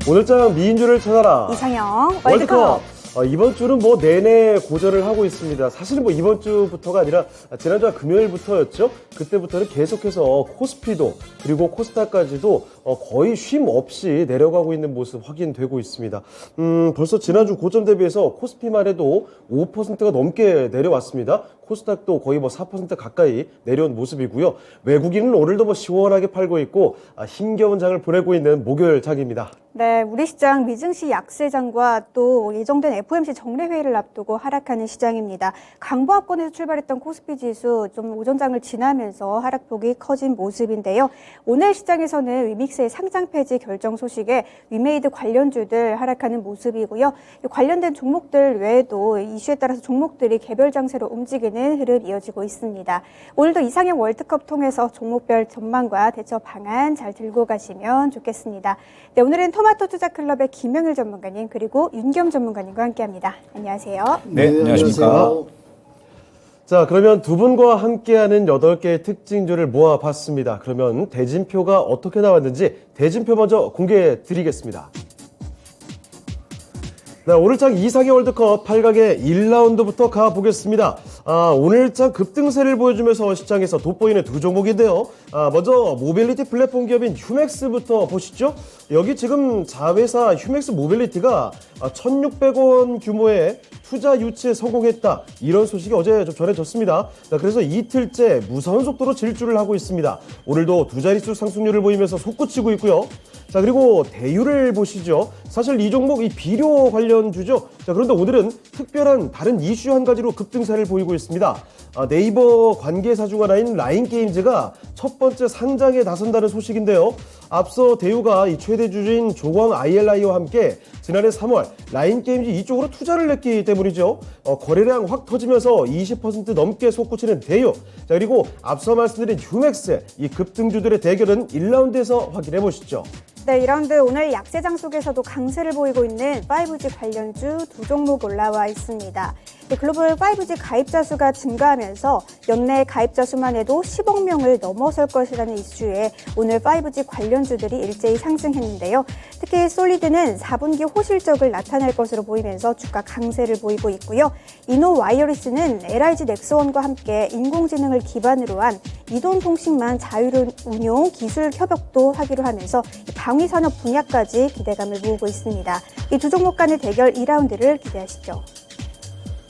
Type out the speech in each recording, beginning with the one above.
오늘장 미인주를 찾아라. 이상형 월드컵. 이번 주는 뭐 내내 고전을 하고 있습니다. 사실은 뭐 이번 주부터가 아니라 지난주와 금요일부터였죠. 그때부터는 계속해서 코스피도 그리고 코스닥까지도 거의 쉼 없이 내려가고 있는 모습 확인되고 있습니다. 벌써 지난주 고점 대비해서 코스피만 해도 5%가 넘게 내려왔습니다. 코스닥도 거의 뭐 4% 가까이 내려온 모습이고요. 외국인은 오늘도 뭐 시원하게 팔고 있고 힘겨운 장을 보내고 있는 목요일 장입니다. 네, 우리 시장 미증시 약세장과 또 예정된 FOMC 정례회의를 앞두고 하락하는 시장입니다. 강보합권에서 출발했던 코스피 지수 좀 오전장을 지나면서 하락폭이 커진 모습인데요. 오늘 시장에서는 위믹스의 상장 폐지 결정 소식에 위메이드 관련주들 하락하는 모습이고요. 관련된 종목들 외에도 이슈에 따라서 종목들이 개별 장세로 움직이는 흐름 이어지고 있습니다. 오늘도 이상형 월드컵 통해서 종목별 전망과 대처 방안 잘 들고 가시면 좋겠습니다. 네, 오늘은 토마토 투자 클럽의 김영일 전문가님 그리고 윤겸 전문가님과 함께합니다. 안녕하세요. 네, 안녕하십니까. 자, 그러면 두 분과 함께하는 8개의 특징주를 모아봤습니다. 그러면 대진표가 어떻게 나왔는지 대진표 먼저 공개해 드리겠습니다. 네, 오늘장 이상형 월드컵 8강의 1라운드부터 가보겠습니다. 오늘장 급등세를 보여주면서 시장에서 돋보이는 두 종목인데요. 먼저 모빌리티 플랫폼 기업인 휴맥스부터 보시죠. 여기 지금 자회사 휴맥스 모빌리티가 1,600원 규모의 투자 유치에 성공했다. 이런 소식이 어제 좀 전해졌습니다. 그래서 이틀째 무서운 속도로 질주를 하고 있습니다. 오늘도 두 자릿수 상승률을 보이면서 솟구치고 있고요. 자, 그리고 대유를 보시죠. 사실 이 종목 이 비료 관련주죠. 자, 그런데 오늘은 특별한 다른 이슈 한 가지로 급등세를 보이고 있습니다. 네이버 관계사 중 하나인 라인게임즈가 첫 번째 상장에 나선다는 소식인데요. 앞서 대유가 이 최대 주주인 조광 ILI와 함께 지난해 3월 라인게임즈 이쪽으로 투자를 했기 때문이죠. 거래량 확 터지면서 20% 넘게 솟구치는 대유. 자, 그리고 앞서 말씀드린 휴맥스 이 급등주들의 대결은 1라운드에서 확인해 보시죠. 네, 2라운드 오늘 약세장 속에서도 강세를 보이고 있는 5G 관련주 두 종목 올라와 있습니다. 글로벌 5G 가입자 수가 증가하면서 연내 가입자 수만 해도 10억 명을 넘어설 것이라는 이슈에 오늘 5G 관련주들이 일제히 상승했는데요. 특히 솔리드는 4분기 호실적을 나타낼 것으로 보이면서 주가 강세를 보이고 있고요. 이노와이어리스는 LIG 넥스원과 함께 인공지능을 기반으로 한 이동통신망 자율 운용 기술 협업도 하기로 하면서 방위산업 분야까지 기대감을 모으고 있습니다. 이 두 종목 간의 대결 2라운드를 기대하시죠.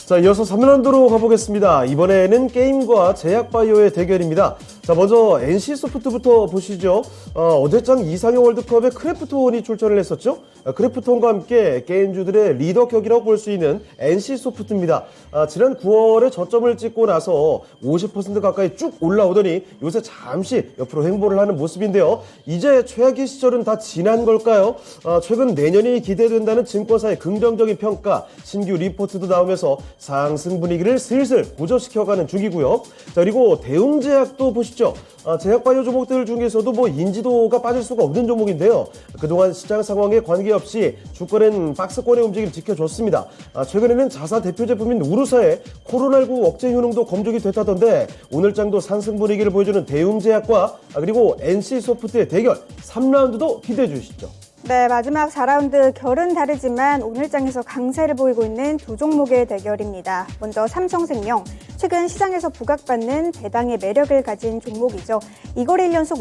자, 이어서 3라운드로 가보겠습니다. 이번에는 게임과 제약바이오의 대결입니다. 자, 먼저 NC소프트부터 보시죠. 어제장 이상형 월드컵에 크래프톤이 출전을 했었죠. 크래프톤과 함께 게임주들의 리더 격이라고 볼 수 있는 NC소프트입니다. 지난 9월에 저점을 찍고 나서 50% 가까이 쭉 올라오더니 요새 잠시 옆으로 횡보를 하는 모습인데요. 이제 최악의 시절은 다 지난 걸까요? 최근 내년이 기대된다는 증권사의 긍정적인 평가, 신규 리포트도 나오면서 상승 분위기를 슬슬 고조시켜가는 중이고요. 자, 그리고 대웅제약도 보시죠. 제약바이오 종목들 중에서도 뭐 인지도가 빠질 수가 없는 종목인데요. 그동안 시장 상황에 관계없이 주가는 박스권의 움직임을 지켜줬습니다. 최근에는 자사 대표 제품인 우르사의 코로나19 억제 효능도 검증이 됐다던데 오늘장도 상승 분위기를 보여주는 대웅제약과 그리고 NC소프트의 대결 3라운드도 기대해 주시죠. 네, 마지막 4라운드 결은 다르지만 오늘장에서 강세를 보이고 있는 두 종목의 대결입니다. 먼저 삼성생명, 최근 시장에서 부각받는 배당의 매력을 가진 종목이죠. 2거래일 연속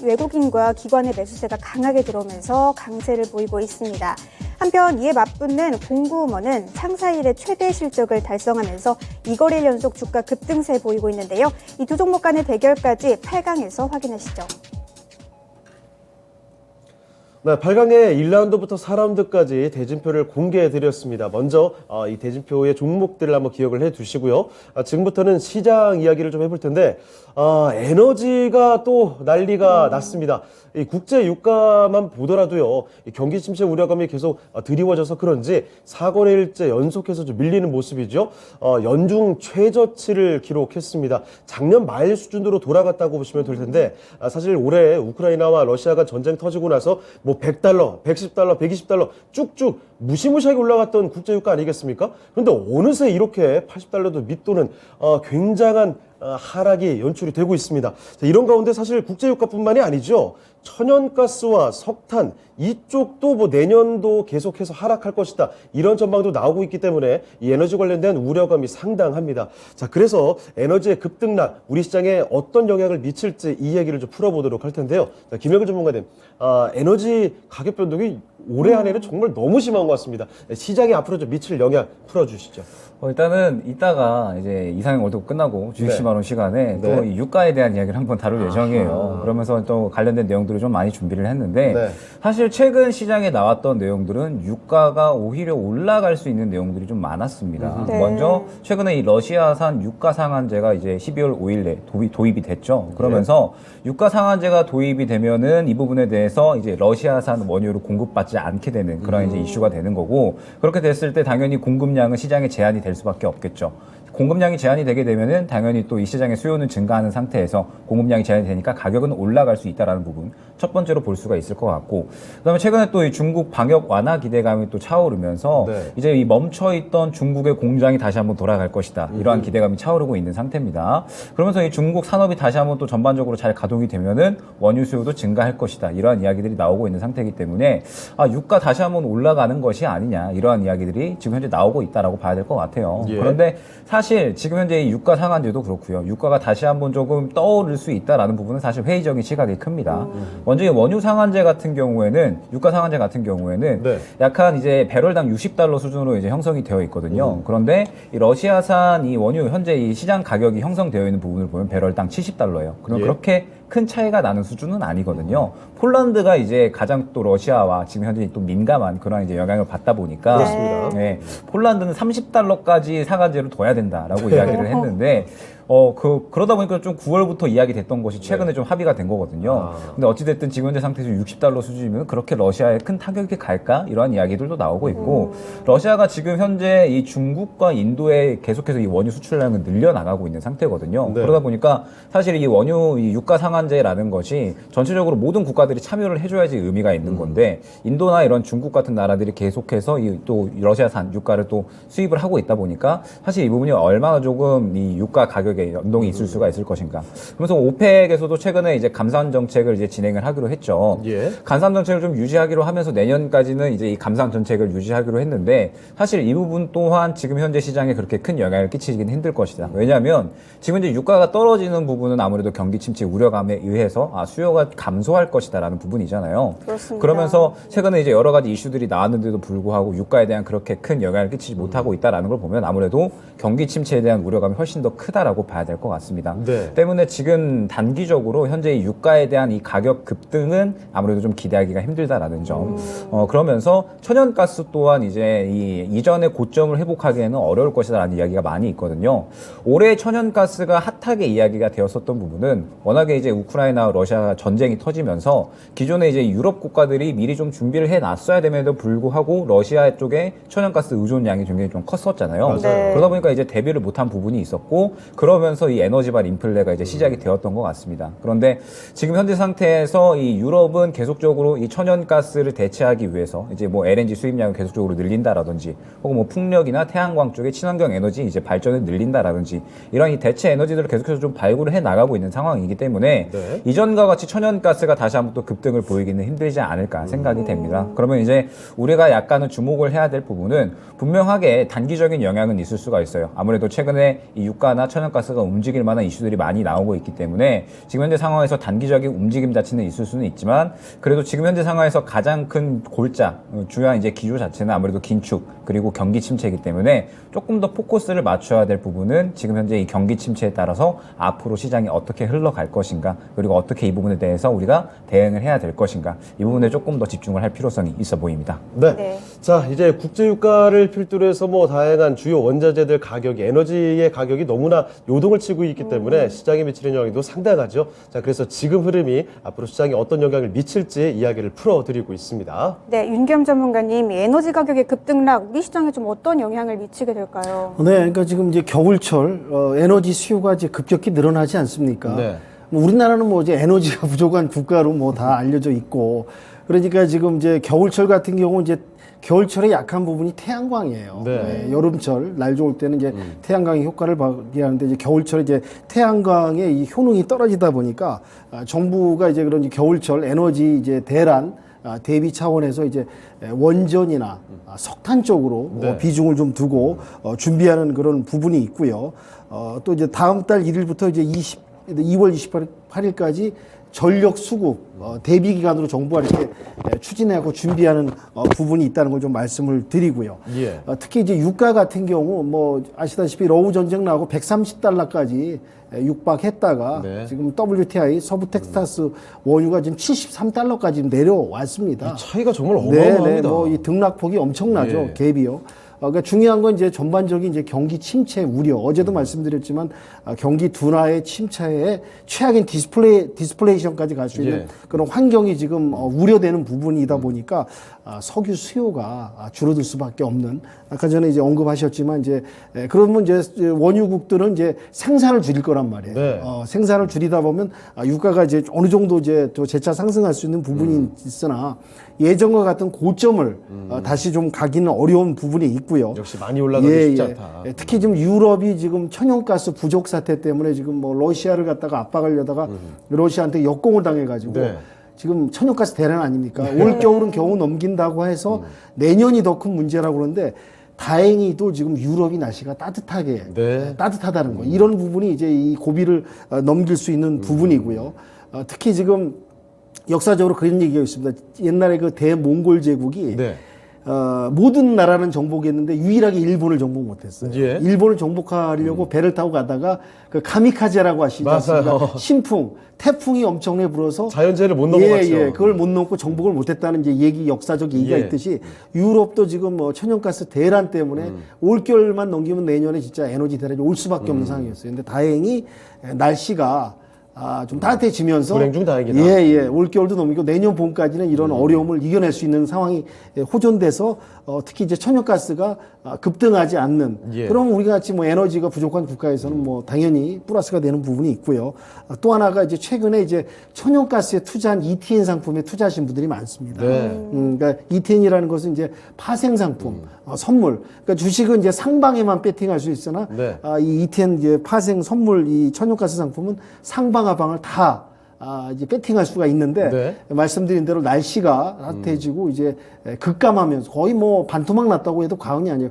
외국인과 기관의 매수세가 강하게 들어오면서 강세를 보이고 있습니다. 한편 이에 맞붙는 공구음원은 창사 이래 최대 실적을 달성하면서 2거래일 연속 주가 급등세 보이고 있는데요. 이 두 종목 간의 대결까지 8강에서 확인하시죠. 네, 8강의 1라운드부터 4라운드까지 대진표를 공개해드렸습니다. 먼저 이 대진표의 종목들을 한번 기억을 해두시고요. 지금부터는 시장 이야기를 좀 해볼 텐데 에너지가 또 난리가 났습니다. 이 국제 유가만 보더라도요, 이 경기 침체 우려감이 계속 드리워져서 그런지 4거래일째 연속해서 좀 밀리는 모습이죠. 연중 최저치를 기록했습니다. 작년 말 수준으로 돌아갔다고 보시면 될 텐데 사실 올해 우크라이나와 러시아가 전쟁 터지고 나서 뭐 $100, $110, $120 쭉쭉 무시무시하게 올라갔던 국제유가 아니겠습니까? 그런데 어느새 이렇게 $80도 밑도는 굉장한 하락이 연출이 되고 있습니다. 자, 이런 가운데 사실 국제유가뿐만이 아니죠. 천연가스와 석탄 이쪽도 뭐 내년도 계속해서 하락할 것이다. 이런 전망도 나오고 있기 때문에 이 에너지 관련된 우려감이 상당합니다. 자, 그래서 에너지의 급등락 우리 시장에 어떤 영향을 미칠지 이 얘기를 좀 풀어보도록 할 텐데요. 자, 김영근 전문가님, 에너지 가격 변동이 올해 안에는 정말 너무 심한 것 같습니다. 시장에 앞으로 좀 미칠 영향 풀어주시죠. 일단은 이따가 이제 이상형 월드컵 끝나고 주식시마론 시간에 네. 또 이 유가에 대한 이야기를 한번 다룰 예정이에요. 그러면서 또 관련된 내용들을 좀 많이 준비를 했는데 네. 사실 최근 시장에 나왔던 내용들은 유가가 오히려 올라갈 수 있는 내용들이 좀 많았습니다. 네. 먼저 최근에 이 러시아산 유가 상한제가 이제 12월 5일에 도입이 됐죠. 그러면서 유가 상한제가 도입이 되면은 이 부분에 대해서 이제 러시아산 원유를 공급받지 않게 되는 그런 이제 이슈가 되는 거고, 그렇게 됐을 때 당연히 공급량은 시장에 제한이 될 수밖에 없겠죠. 공급량이 제한이 되게 되면은 당연히 또 이 시장의 수요는 증가하는 상태에서 공급량이 제한이 되니까 가격은 올라갈 수 있다라는 부분 첫 번째로 볼 수가 있을 것 같고, 그다음에 최근에 또 이 중국 방역 완화 기대감이 또 차오르면서 네. 이제 이 멈춰있던 중국의 공장이 다시 한번 돌아갈 것이다, 이러한 기대감이 차오르고 있는 상태입니다. 그러면서 이 중국 산업이 다시 한번 또 전반적으로 잘 가동이 되면은 원유 수요도 증가할 것이다, 이러한 이야기들이 나오고 있는 상태이기 때문에 유가 다시 한번 올라가는 것이 아니냐, 이러한 이야기들이 지금 현재 나오고 있다라고 봐야 될 것 같아요. 예. 그런데 사실 지금 현재 이 유가 상한제도 그렇고요. 유가가 다시 한번 조금 떠오를 수 있다라는 부분은 사실 회의적인 시각이 큽니다. 먼저 이 원유 상한제 같은 경우에는, 유가 상한제 같은 경우에는 네. 약간 이제 배럴당 60달러 수준으로 이제 형성이 되어 있거든요. 그런데 이 러시아산 이 원유 현재 이 시장 가격이 형성되어 있는 부분을 보면 배럴당 70달러예요. 그럼 예. 그렇게 큰 차이가 나는 수준은 아니거든요. 폴란드가 이제 가장 또 러시아와 지금 현재 또 민감한 그런 이제 영향을 받다 보니까 그렇습니다. 네, 폴란드는 30달러까지 상한제를 둬야 된다라고 이야기를 했는데 그러다 보니까 좀 9월부터 이야기 됐던 것이 최근에 좀 합의가 된 거거든요. 근데 어찌됐든 지금 현재 상태에서 60달러 수준이면 그렇게 러시아에 큰 타격이 갈까? 이러한 이야기들도 나오고 있고, 러시아가 지금 현재 이 중국과 인도에 계속해서 이 원유 수출량을 늘려나가고 있는 상태거든요. 네. 그러다 보니까 사실 이 원유 이 유가 상한제라는 것이 전체적으로 모든 국가들이 참여를 해줘야지 의미가 있는 건데, 인도나 이런 중국 같은 나라들이 계속해서 또 러시아산 유가를 또 수입을 하고 있다 보니까 사실 이 부분이 얼마나 조금 이 유가 가격에 연동이 있을 수가 있을 것인가. 그래서 오펙에서도 최근에 이제 감산 정책을 이제 진행을 하기로 했죠. 예. 감산 정책을 좀 유지하기로 하면서 내년까지는 이제 이 감산 정책을 유지하기로 했는데, 사실 이 부분 또한 지금 현재 시장에 그렇게 큰 영향을 끼치긴 힘들 것이다. 왜냐하면 지금 이제 유가가 떨어지는 부분은 아무래도 경기 침체 우려감에 의해서 수요가 감소할 것이다라는 부분이잖아요. 그렇습니다. 그러면서 최근에 이제 여러 가지 이슈들이 나왔는데도 불구하고 유가에 대한 그렇게 큰 영향을 끼치지 못하고 있다라는 걸 보면 아무래도 경기 침체에 대한 우려감이 훨씬 더 크다라고 봐야 될 것 같습니다. 네. 때문에 지금 단기적으로 현재 이 유가에 대한 이 가격 급등은 아무래도 좀 기대하기가 힘들다라는 점. 그러면서 천연가스 또한 이제 이전의 고점을 회복하기에는 어려울 것이다라는 이야기가 많이 있거든요. 올해 천연가스가 핫하게 이야기가 되었었던 부분은 워낙에 이제 우크라이나 러시아 전쟁이 터지면서 기존에 이제 유럽 국가들이 미리 좀 준비를 해놨어야 됨에도 불구하고 러시아 쪽에 천연가스 의존량이 굉장히 좀 컸었잖아요. 네. 그러다 보니까 이제 대비를 못한 부분이 있었고, 그러면서 이 에너지발 인플레가 이제 시작이 되었던 것 같습니다. 그런데 지금 현재 상태에서 이 유럽은 계속적으로 이 천연가스를 대체하기 위해서 이제 뭐 LNG 수입량을 계속적으로 늘린다라든지, 혹은 뭐 풍력이나 태양광 쪽의 친환경 에너지 이제 발전을 늘린다라든지, 이런 이 대체 에너지들을 계속해서 좀 발굴을 해 나가고 있는 상황이기 때문에 네. 이전과 같이 천연가스가 다시 한번 또 급등을 보이기는 힘들지 않을까 생각이 됩니다. 그러면 이제 우리가 약간은 주목을 해야 될 부분은 분명하게 단기적인 영향은 있을 수가 있어요. 아무래도 최근에 이 유가나 천연가스가 움직일 만한 이슈들이 많이 나오고 있기 때문에 지금 현재 상황에서 단기적인 움직임 자체는 있을 수는 있지만, 그래도 지금 현재 상황에서 가장 큰 골자, 주요한 이제 기조 자체는 아무래도 긴축 그리고 경기 침체이기 때문에 조금 더 포커스를 맞춰야 될 부분은 지금 현재 이 경기 침체에 따라서 앞으로 시장이 어떻게 흘러갈 것인가, 그리고 어떻게 이 부분에 대해서 우리가 대응을 해야 될 것인가, 이 부분에 조금 더 집중을 할 필요성이 있어 보입니다. 네. 네. 자, 이제 국제유가를 필두로 해서 뭐 다양한 주요 원자재들 가격이, 에너지의 가격이 너무나 요동을 치고 있기 때문에 시장에 미치는 영향도 상당하죠. 자, 그래서 지금 흐름이 앞으로 시장에 어떤 영향을 미칠지 이야기를 풀어드리고 있습니다. 네, 윤겸 전문가님, 이 에너지 가격의 급등락 우리 시장에 좀 어떤 영향을 미치게 될까요? 네, 그러니까 지금 이제 겨울철 에너지 수요가 이제 급격히 늘어나지 않습니까? 네. 뭐 우리나라는 뭐 이제 에너지가 부족한 국가로 뭐 다 알려져 있고 그러니까 지금 이제 겨울철 같은 경우 이제 겨울철에 약한 부분이 태양광이에요. 네. 네, 여름철 날 좋을 때는 이제 태양광의 효과를 발휘하는데 이제 겨울철에 이제 태양광의 이 효능이 떨어지다 보니까 정부가 이제 그런 이제 겨울철 에너지 이제 대란 대비 차원에서 이제 원전이나 석탄 쪽으로 네. 비중을 좀 두고 준비하는 그런 부분이 있고요. 또 이제 다음 달 1일부터 이제 2월 28일까지 전력 수급 대비 기간으로 정부가 이렇게 추진하고 준비하는 부분이 있다는 걸 좀 말씀을 드리고요. 예. 특히 이제 유가 같은 경우 뭐 아시다시피 러우 전쟁 나고 130달러까지 육박했다가 네. 지금 WTI 서부 텍사스 원유가 지금 73달러까지 내려왔습니다. 차이가 정말 어마어마합니다. 네, 뭐 이 등락폭이 엄청나죠. 예. 갭이요. 그러니까 중요한 건 이제 전반적인 이제 경기 침체 우려. 어제도 말씀드렸지만 경기 둔화의 침체에 최악인 디스플레이션까지 갈 수 있는 예. 그런 환경이 지금 우려되는 부분이다 보니까 석유 수요가 줄어들 수밖에 없는. 아까 전에 이제 언급하셨지만 이제 그러면 이제 원유국들은 이제 생산을 줄일 거란 말이에요. 네. 생산을 줄이다 보면 유가가 이제 어느 정도 이제 또 재차 상승할 수 있는 부분이 있으나 예전과 같은 고점을 다시 좀 가기는 어려운 부분이 있고요. 역시 많이 올라가기 쉽지 않다. 특히 지금 유럽이 지금 천연가스 부족 사태 때문에 지금 뭐 러시아를 갖다가 압박하려다가 러시아한테 역공을 당해가지고 네. 지금 천연가스 대란 아닙니까? 올 겨울은 겨우 넘긴다고 해서 내년이 더 큰 문제라고 그러는데 다행히도 지금 유럽이 날씨가 따뜻하게 네. 따뜻하다는 거 이런 부분이 이제 이 고비를 넘길 수 있는 부분이고요. 특히 지금 역사적으로 그런 얘기가 있습니다. 옛날에 그 대몽골 제국이 네. 모든 나라는 정복했는데 유일하게 일본을 정복 못했어요. 예. 일본을 정복하려고 배를 타고 가다가 그 가미카제라고 하시지 않습니까? 맞아요. 신풍, 태풍이 엄청나게 불어서 자연재해를 못 넘어갔죠. 예, 그걸 못 넘고 정복을 못했다는 이제 얘기 역사적 얘기가 예. 있듯이 유럽도 지금 뭐 천연가스 대란 때문에 올겨울만 넘기면 내년에 진짜 에너지 대란이 올 수밖에 없는 상황이었어요. 근데 다행히 날씨가 좀 따뜻해지면서 불행 중 다행이다. 예, 올겨울도 넘기고 내년 봄까지는 이런 어려움을 이겨낼 수 있는 상황이 호전돼서 특히 이제 천연가스가 급등하지 않는 예. 그럼 우리 같이 뭐 에너지가 부족한 국가에서는 뭐 당연히 플러스가 되는 부분이 있고요. 또 하나가 이제 최근에 이제 천연가스에 투자한 ETN 상품에 투자하신 분들이 많습니다. 네. 그러니까 ETN이라는 것은 이제 파생 상품, 선물. 그러니까 주식은 이제 상방에만 배팅할 수 있으나 네. 이 ETN 이제 파생 선물 이 천연가스 상품은 상방하방을 다 이제 배팅할 수가 있는데 네. 말씀드린 대로 날씨가 따뜻해지고 이제 급감하면서 거의 뭐 반토막 났다고 해도 과언이 아니에요.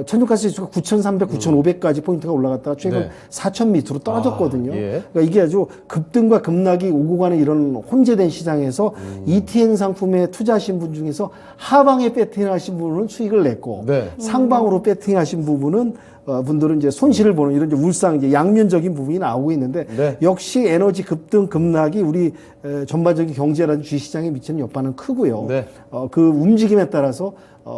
천연가스 지수가 9,300, 9,500까지 포인트가 올라갔다가 최근 네. 4,000 밑으로 떨어졌거든요. 예. 그러니까 이게 아주 급등과 급락이 오고 가는 이런 혼재된 시장에서 ETN 상품에 투자하신 분 중에서 하방에 배팅하신 분은 수익을 냈고 네. 상방으로 배팅하신 부분은 분들은 이제 손실을 보는 이런 이제 울상 이제 양면적인 부분이 나오고 있는데 네. 역시 에너지 급등 급락이 우리 전반적인 경제라든지 주식시장에 미치는 여파는 크고요. 네. 그 움직임에 따라서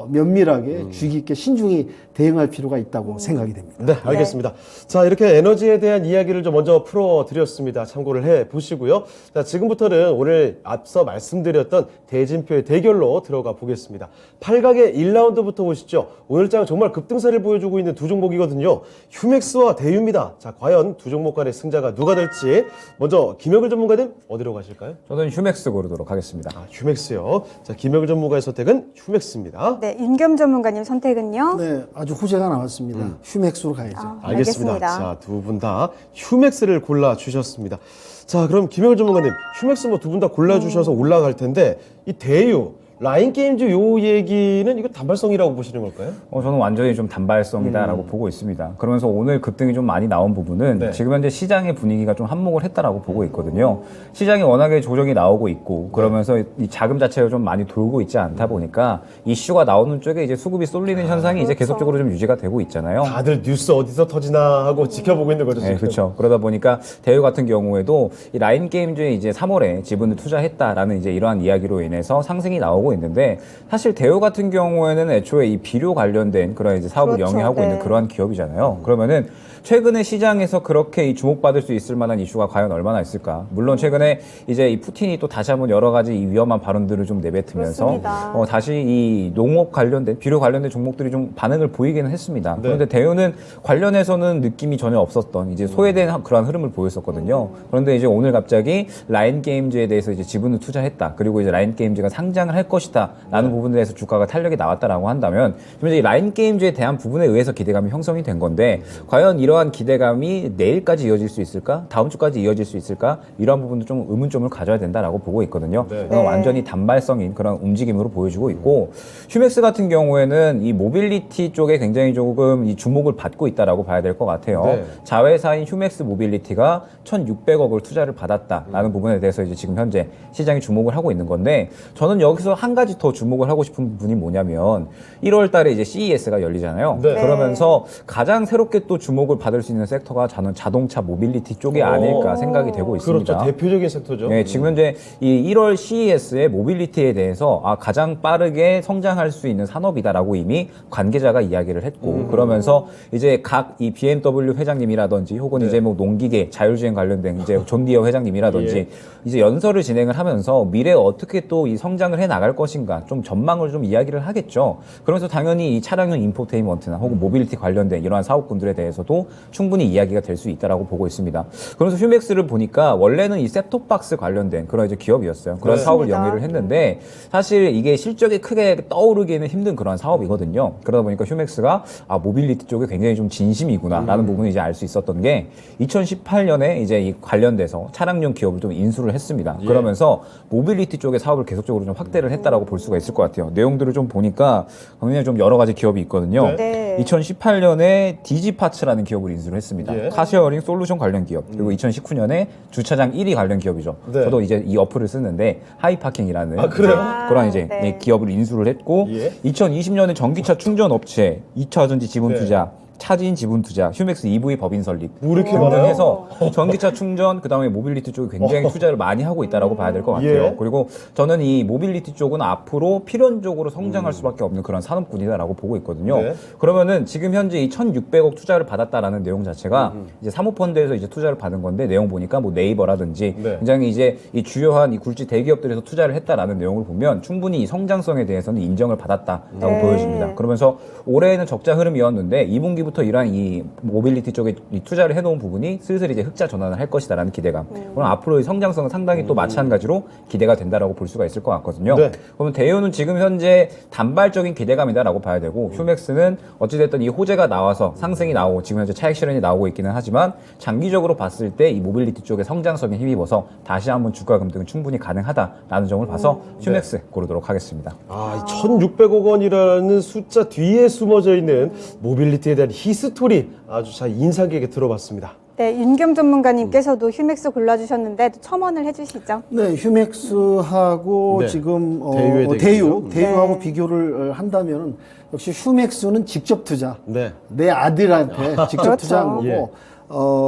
면밀하게 주의 깊게 신중히 대응할 필요가 있다고 생각이 됩니다. 네, 알겠습니다. 자, 이렇게 에너지에 대한 이야기를 좀 먼저 풀어드렸습니다. 참고를 해 보시고요. 자, 지금부터는 오늘 앞서 말씀드렸던 대진표의 대결로 들어가 보겠습니다. 8강의 1라운드부터 보시죠. 오늘장 정말 급등세를 보여주고 있는 두 종목이거든요. 휴맥스와 대유입니다. 자, 과연 두 종목 간의 승자가 누가 될지 먼저 김혁일 전문가님 어디로 가실까요? 저는 휴맥스 고르도록 하겠습니다. 휴맥스요. 자, 김혁일 전문가의 선택은 휴맥스입니다. 네, 윤겸 전문가님 선택은요? 네, 아주 호재가 나왔습니다. 휴맥스로 가야죠. 알겠습니다. 알겠습니다. 자, 두 분 다 휴맥스를 골라 주셨습니다. 자, 그럼 김혁일 전문가님, 휴맥스 뭐 두 분 다 골라 주셔서 올라갈 텐데 이 대유 라인게임즈 요 얘기는 이거 단발성이라고 보시는 걸까요? 저는 완전히 좀 단발성이다라고 보고 있습니다. 그러면서 오늘 급등이 좀 많이 나온 부분은 네. 지금 현재 시장의 분위기가 좀 한몫을 했다라고 보고 있거든요. 시장이 워낙에 조정이 나오고 있고 그러면서 이 자금 자체가 좀 많이 돌고 있지 않다 보니까 이슈가 나오는 쪽에 이제 수급이 쏠리는 현상이 이제 계속적으로 좀 유지가 되고 있잖아요. 다들 뉴스 어디서 터지나 하고 지켜보고 있는 거죠, 지금. 네, 그렇죠. 그러다 보니까 대유 같은 경우에도 이 라인 게임즈에 이제 3월에 지분을 투자했다라는 이제 이러한 이야기로 인해서 상승이 나오고 있는데 사실 대유 같은 경우에는 애초에 이 비료 관련된 그런 이제 사업을 그렇죠. 영위하고 네. 있는 그러한 기업이잖아요. 그러면은 최근에 시장에서 그렇게 이 주목받을 수 있을 만한 이슈가 과연 얼마나 있을까? 물론 최근에 이제 이 푸틴이 또 다시 한번 여러 가지 이 위험한 발언들을 좀 내뱉으면서 그렇습니다. 다시 이 농업 관련된 비료 관련된 종목들이 좀 반응을 보이기는 했습니다. 그런데 대우는 관련해서는 느낌이 전혀 없었던 이제 소외된 그러한 흐름을 보였었거든요. 그런데 이제 오늘 갑자기 라인 게임즈에 대해서 이제 지분을 투자했다. 그리고 이제 라인 게임즈가 상장을 할 것이다라는 부분에 대해서 주가가 탄력이 나왔다라고 한다면 지금 이제 라인 게임즈에 대한 부분에 의해서 기대감이 형성이 된 건데 과연 이러한 기대감이 내일까지 이어질 수 있을까? 다음 주까지 이어질 수 있을까? 이러한 부분도 좀 의문점을 가져야 된다라고 보고 있거든요. 그건 완전히 단발성인 그런 움직임으로 보여주고 있고 휴맥스 같은 경우에는 이 모빌리티 쪽에 굉장히 조금 이 주목을 받고 있다라고 봐야 될 것 같아요. 네. 자회사인 휴맥스 모빌리티가 1,600억을 투자를 받았다라는 부분에 대해서 이제 지금 현재 시장이 주목을 하고 있는 건데 저는 여기서 한 가지 더 주목을 하고 싶은 부분이 뭐냐면 1월 달에 이제 CES가 열리잖아요. 네. 그러면서 가장 새롭게 또 주목을 받을 수 있는 섹터가 저는 자동차 모빌리티 쪽이 아닐까 생각이 되고 있습니다. 그렇죠. 대표적인 섹터죠. 네, 지금 현재 이 1월 CES의 모빌리티에 대해서 가장 빠르게 성장할 수 있는 산업이다라고 이미 관계자가 이야기를 했고 그러면서 이제 각 이 BMW 회장님이라든지 혹은 이제 뭐 농기계 자율주행 관련된 이제 존 디어 회장님이라든지 이제 연설을 진행을 하면서 미래에 어떻게 또 이 성장을 해 나갈 것인가 좀 전망을 좀 이야기를 하겠죠. 그러면서 당연히 이 차량용 인포테인먼트나 혹은 모빌리티 관련된 이러한 사업군들에 대해서도 충분히 이야기가 될 수 있다라고 보고 있습니다. 그러면서 휴맥스를 보니까 원래는 이 셋톱박스 관련된 그런 이제 기업이었어요. 그런 사업을 영위를 했는데 사실 이게 실적이 크게 떠오르기는 힘든 그런 사업이거든요. 그러다 보니까 휴맥스가 모빌리티 쪽에 굉장히 좀 진심이구나라는 부분을 이제 알 수 있었던 게 2018년에 이제 이 관련돼서 차량용 기업을 좀 인수를 했습니다. 그러면서 모빌리티 쪽의 사업을 계속적으로 좀 확대를 했다라고 볼 수가 있을 것 같아요. 내용들을 좀 보니까 굉장히 좀 여러 가지 기업이 있거든요. 네. 2018년에 디지파츠라는 기업을 인수를 했습니다. 예. 카쉐어링 솔루션 관련 기업. 그리고 2019년에 주차장 1위 관련 기업이죠. 네. 저도 이제 이 어플을 쓰는데 하이파킹이라는 그래요? 그런 이제 네. 기업을 인수를 했고 예. 2020년에 전기차 충전 업체 2차전지 지분 네. 투자 차진 지분 투자, 휴맥스 EV 법인 설립 뭐 이렇게 등등 많아요? 해서 전기차 충전 그다음에 모빌리티 쪽에 굉장히 투자를 많이 하고 있다라고 봐야 될 것 같아요. 예. 그리고 저는 이 모빌리티 쪽은 앞으로 필연적으로 성장할 수밖에 없는 그런 산업군이다라고 보고 있거든요. 네. 그러면은 지금 현재 이 1,600억 투자를 받았다라는 내용 자체가 이제 사모펀드에서 이제 투자를 받은 건데 내용 보니까 뭐 네이버라든지 네. 굉장히 이제 이 주요한 이 굴지 대기업들에서 투자를 했다라는 내용을 보면 충분히 이 성장성에 대해서는 인정을 받았다라고 네. 보여집니다. 그러면서 올해는 적자 흐름이었는데 2분기부터 이러한 이 모빌리티 쪽에 이 투자를 해놓은 부분이 슬슬 이제 흑자 전환을 할 것이다라는 기대감. 그럼 앞으로의 성장성은 상당히 또 마찬가지로 기대가 된다라고 볼 수가 있을 것 같거든요. 네. 그러면 대우는 지금 현재 단발적인 기대감이다라고 봐야 되고 휴맥스는 어찌됐든 이 호재가 나와서 상승이 나오고 지금 현재 차익 실현이 나오고 있기는 하지만 장기적으로 봤을 때 이 모빌리티 쪽의 성장성에 힘입어서 다시 한번 주가 급등은 충분히 가능하다라는 점을 봐서 휴맥스 고르도록 하겠습니다. 이 1,600억 원이라는 숫자 뒤에 숨어져 있는 모빌리티에 대한 히스토리 아주 잘 인상 깊게 들어봤습니다. 네, 윤경 전문가님께서도 휴맥스 골라주셨는데 첨언을 해주시죠. 네, 휴맥스하고 네. 지금 대유의 대결이죠. 대유하고 네. 비교를 한다면 역시 휴맥스는 직접 투자. 네. 내 아들한테 직접 그렇죠. 투자한 거고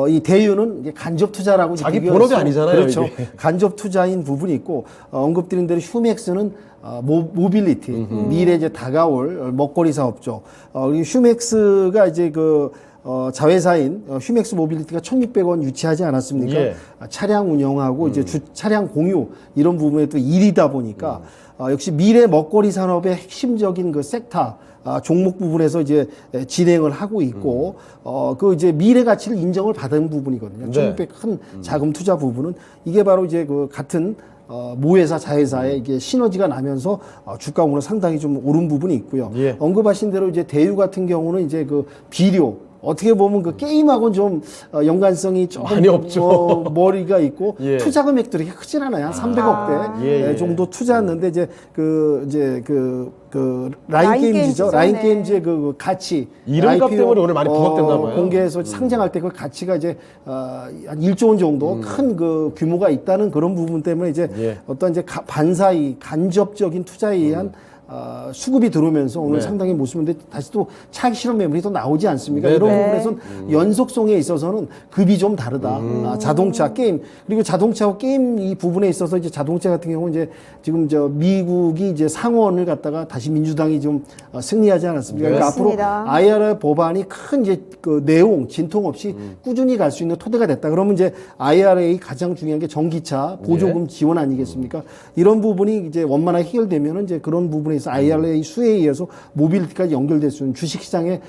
예. 이 대유는 이제 간접 투자라고 자기 비교했어요. 본업이 아니잖아요, 그렇죠. 이게. 간접 투자인 부분이 있고 언급드린 대로 휴맥스는 모빌리티 미래 이제 다가올 먹거리 사업죠. 이 휴맥스가 이제 자회사인 휴맥스 모빌리티가 1,600원 유치하지 않았습니까? 예. 차량 운영하고 이제 차량 공유 이런 부분에 또 일이다 보니까 역시 미래 먹거리 산업의 핵심적인 그 섹터 종목 부분에서 이제 진행을 하고 있고 이제 미래 가치를 인정을 받은 부분이거든요. 네. 1,600 큰 자금 투자 부분은 이게 바로 이제 그 같은 모회사 자회사에 이게 시너지가 나면서 주가 오늘 상당히 좀 오른 부분이 있고요. 예. 언급하신 대로 이제 대유 같은 경우는 이제 그 비료 어떻게 보면 그 게임하고는 좀 연관성이 조금 많이 없죠. 머리가 있고 예. 투자 금액들이 크진 않아요. 한 300억대 예. 정도 투자했는데 이제 라인 게임즈죠. 라인 네. 게임즈의 그 가치 이름값 IPO, 때문에 오늘 많이 부각됐나 봐요. 공개해서 상장할 때 그 가치가 이제 한 1조 원 정도 큰 그 규모가 있다는 그런 부분 때문에 이제 예. 어떤 이제 반사이 간접적인 투자에 의한 수급이 들어오면서 오늘 네. 상당히 모습인데 다시 또 차익 실현 매물이 또 나오지 않습니까? 네, 이런 네. 부분에서는 연속성에 있어서는 급이 좀 다르다. 자동차, 게임 그리고 자동차와 게임 이 부분에 있어서 이제 자동차 같은 경우는 이제 지금 저 미국이 이제 상원을 갖다가 다시 민주당이 좀 승리하지 않았습니까? 그러니까 앞으로 맞습니다. IRA 법안이 큰 이제 그 내용 진통 없이 꾸준히 갈 수 있는 토대가 됐다. 그러면 이제 IRA 가장 중요한 게 전기차 보조금 지원 아니겠습니까? 이런 부분이 이제 원만하게 해결되면은 이제 그런 부분에서 IRA 수혜에 의해서 모빌리티까지 연결될 수 있는 주식시장에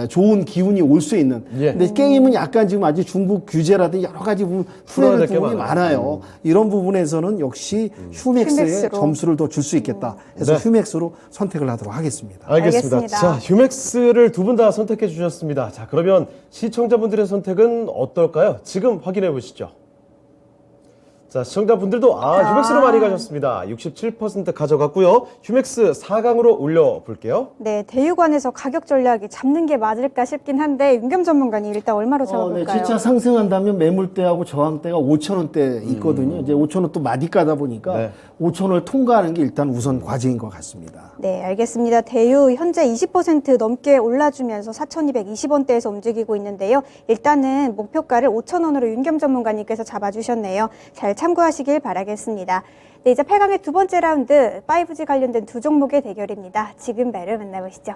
좋은 기운이 올 수 있는. 예. 근데 게임은 약간 지금 아직 중국 규제라든지 여러 가지 부분 풀어야 풀어야 될 될 게 부분이 많아요. 많아요. 이런 부분에서는 역시 휴맥스에 휴맥스로. 점수를 더 줄 수 있겠다. 해서 네. 휴맥스로 선택을 하도록 하겠습니다. 알겠습니다. 알겠습니다. 자, 휴맥스를 두 분 다 선택해 주셨습니다. 자, 그러면 시청자분들의 선택은 어떨까요? 지금 확인해 보시죠. 자, 시청자분들도 휴맥스로 많이 가셨습니다. 67% 가져갔고요. 휴맥스 4강으로 올려볼게요. 네, 대유관에서 가격 전략이 잡는 게 맞을까 싶긴 한데 윤겸 전문가님 일단 얼마로 네, 잡아볼까요? 진짜 상승한다면 매물대하고 저항대가 5,000원대 있거든요. 이제 5,000원 또 마디가다 보니까 네. 5,000원을 통과하는 게 일단 우선 과제인 것 같습니다. 네, 알겠습니다. 대유 현재 20% 넘게 올라주면서 4,220원대에서 움직이고 있는데요. 일단은 목표가를 5,000원으로 윤겸 전문가님께서 잡아주셨네요. 잘 참고하시길 바라겠습니다. 네, 이제 8강의 두 번째 라운드 5G 관련된 두 종목의 대결입니다. 지금 배를 만나보시죠.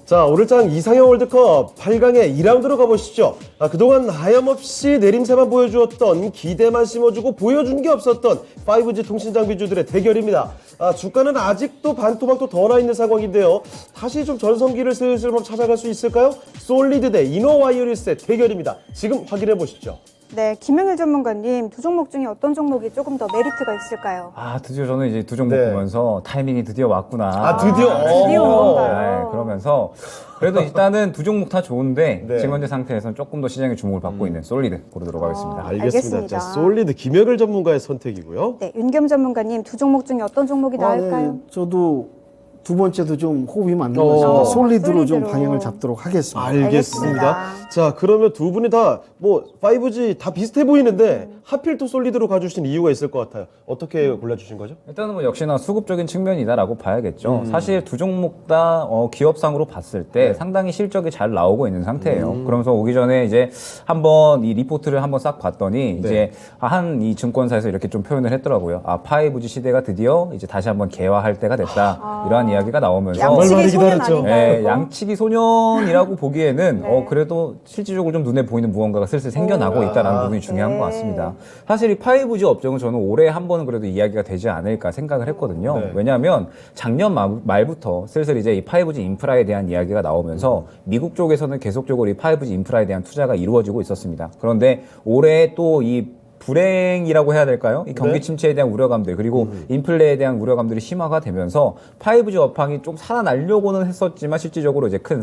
자, 오늘장 이상형 월드컵 8강의 2라운드로 가보시죠. 그동안 하염없이 내림세만 보여주었던, 기대만 심어주고 보여준 게 없었던 5G 통신장비주들의 대결입니다. 주가는 아직도 반토막도 더 나있는 상황인데요. 다시 좀 전성기를 슬슬 한번 찾아갈 수 있을까요? 솔리드 대 이노와이어리스의 대결입니다. 지금 확인해 보시죠. 네, 김영일 전문가님 두 종목 중에 어떤 종목이 조금 더 메리트가 있을까요? 드디어 저는 이제 두 종목 네. 보면서 타이밍이 드디어 왔구나. 드디어? 드디어 온 건가요? 네, 그러면서 그래도 일단은 두 종목 다 좋은데 네. 지금 현재 상태에서는 조금 더 시장의 주목을 받고 있는 솔리드 고르도록 하겠습니다. 알겠습니다. 자, 알겠습니다. 솔리드 김영일 전문가의 선택이고요. 네, 윤겸 전문가님 두 종목 중에 어떤 종목이 나을까요? 네, 저도 두 번째도 좀 호흡이 맞는 것 어, 같습니다. 솔리드로 좀 솔리드로. 방향을 잡도록 하겠습니다. 알겠습니다. 알겠습니다. 자, 그러면 두 분이 다 5G 다 비슷해 보이는데 하필 또 솔리드로 가주신 이유가 있을 것 같아요. 어떻게 골라주신 거죠? 일단은 뭐 역시나 수급적인 측면이다라고 봐야겠죠. 사실 두 종목 다 기업상으로 봤을 때 상당히 실적이 잘 나오고 있는 상태예요. 그러면서 오기 전에 이제 한번 이 리포트를 한번 싹 봤더니 이제 한 이 증권사에서 이렇게 좀 표현을 했더라고요. 5G 시대가 드디어 이제 다시 한번 개화할 때가 됐다. 이러한 이야기가 나오면서 양치기 많이 소년 기다렸죠. 아닌가요? 네, 양치기 소년이라고 보기에는 그래도 실질적으로 좀 눈에 보이는 무언가가 슬슬 생겨나고 있다는 부분이 중요한 네. 것 같습니다. 사실 이 5G 업종은 저는 올해 한 번은 그래도 이야기가 되지 않을까 생각을 했거든요. 네. 왜냐하면 작년 말부터 슬슬 이제 이 5G 인프라에 대한 이야기가 나오면서 미국 쪽에서는 계속적으로 이 5G 인프라에 대한 투자가 이루어지고 있었습니다. 그런데 올해 또 이 불행이라고 해야 될까요? 이 경기 네. 침체에 대한 우려감들 그리고 인플레에 대한 우려감들이 심화가 되면서 5G 업황이 좀 살아나려고는 했었지만 실질적으로 이제 크게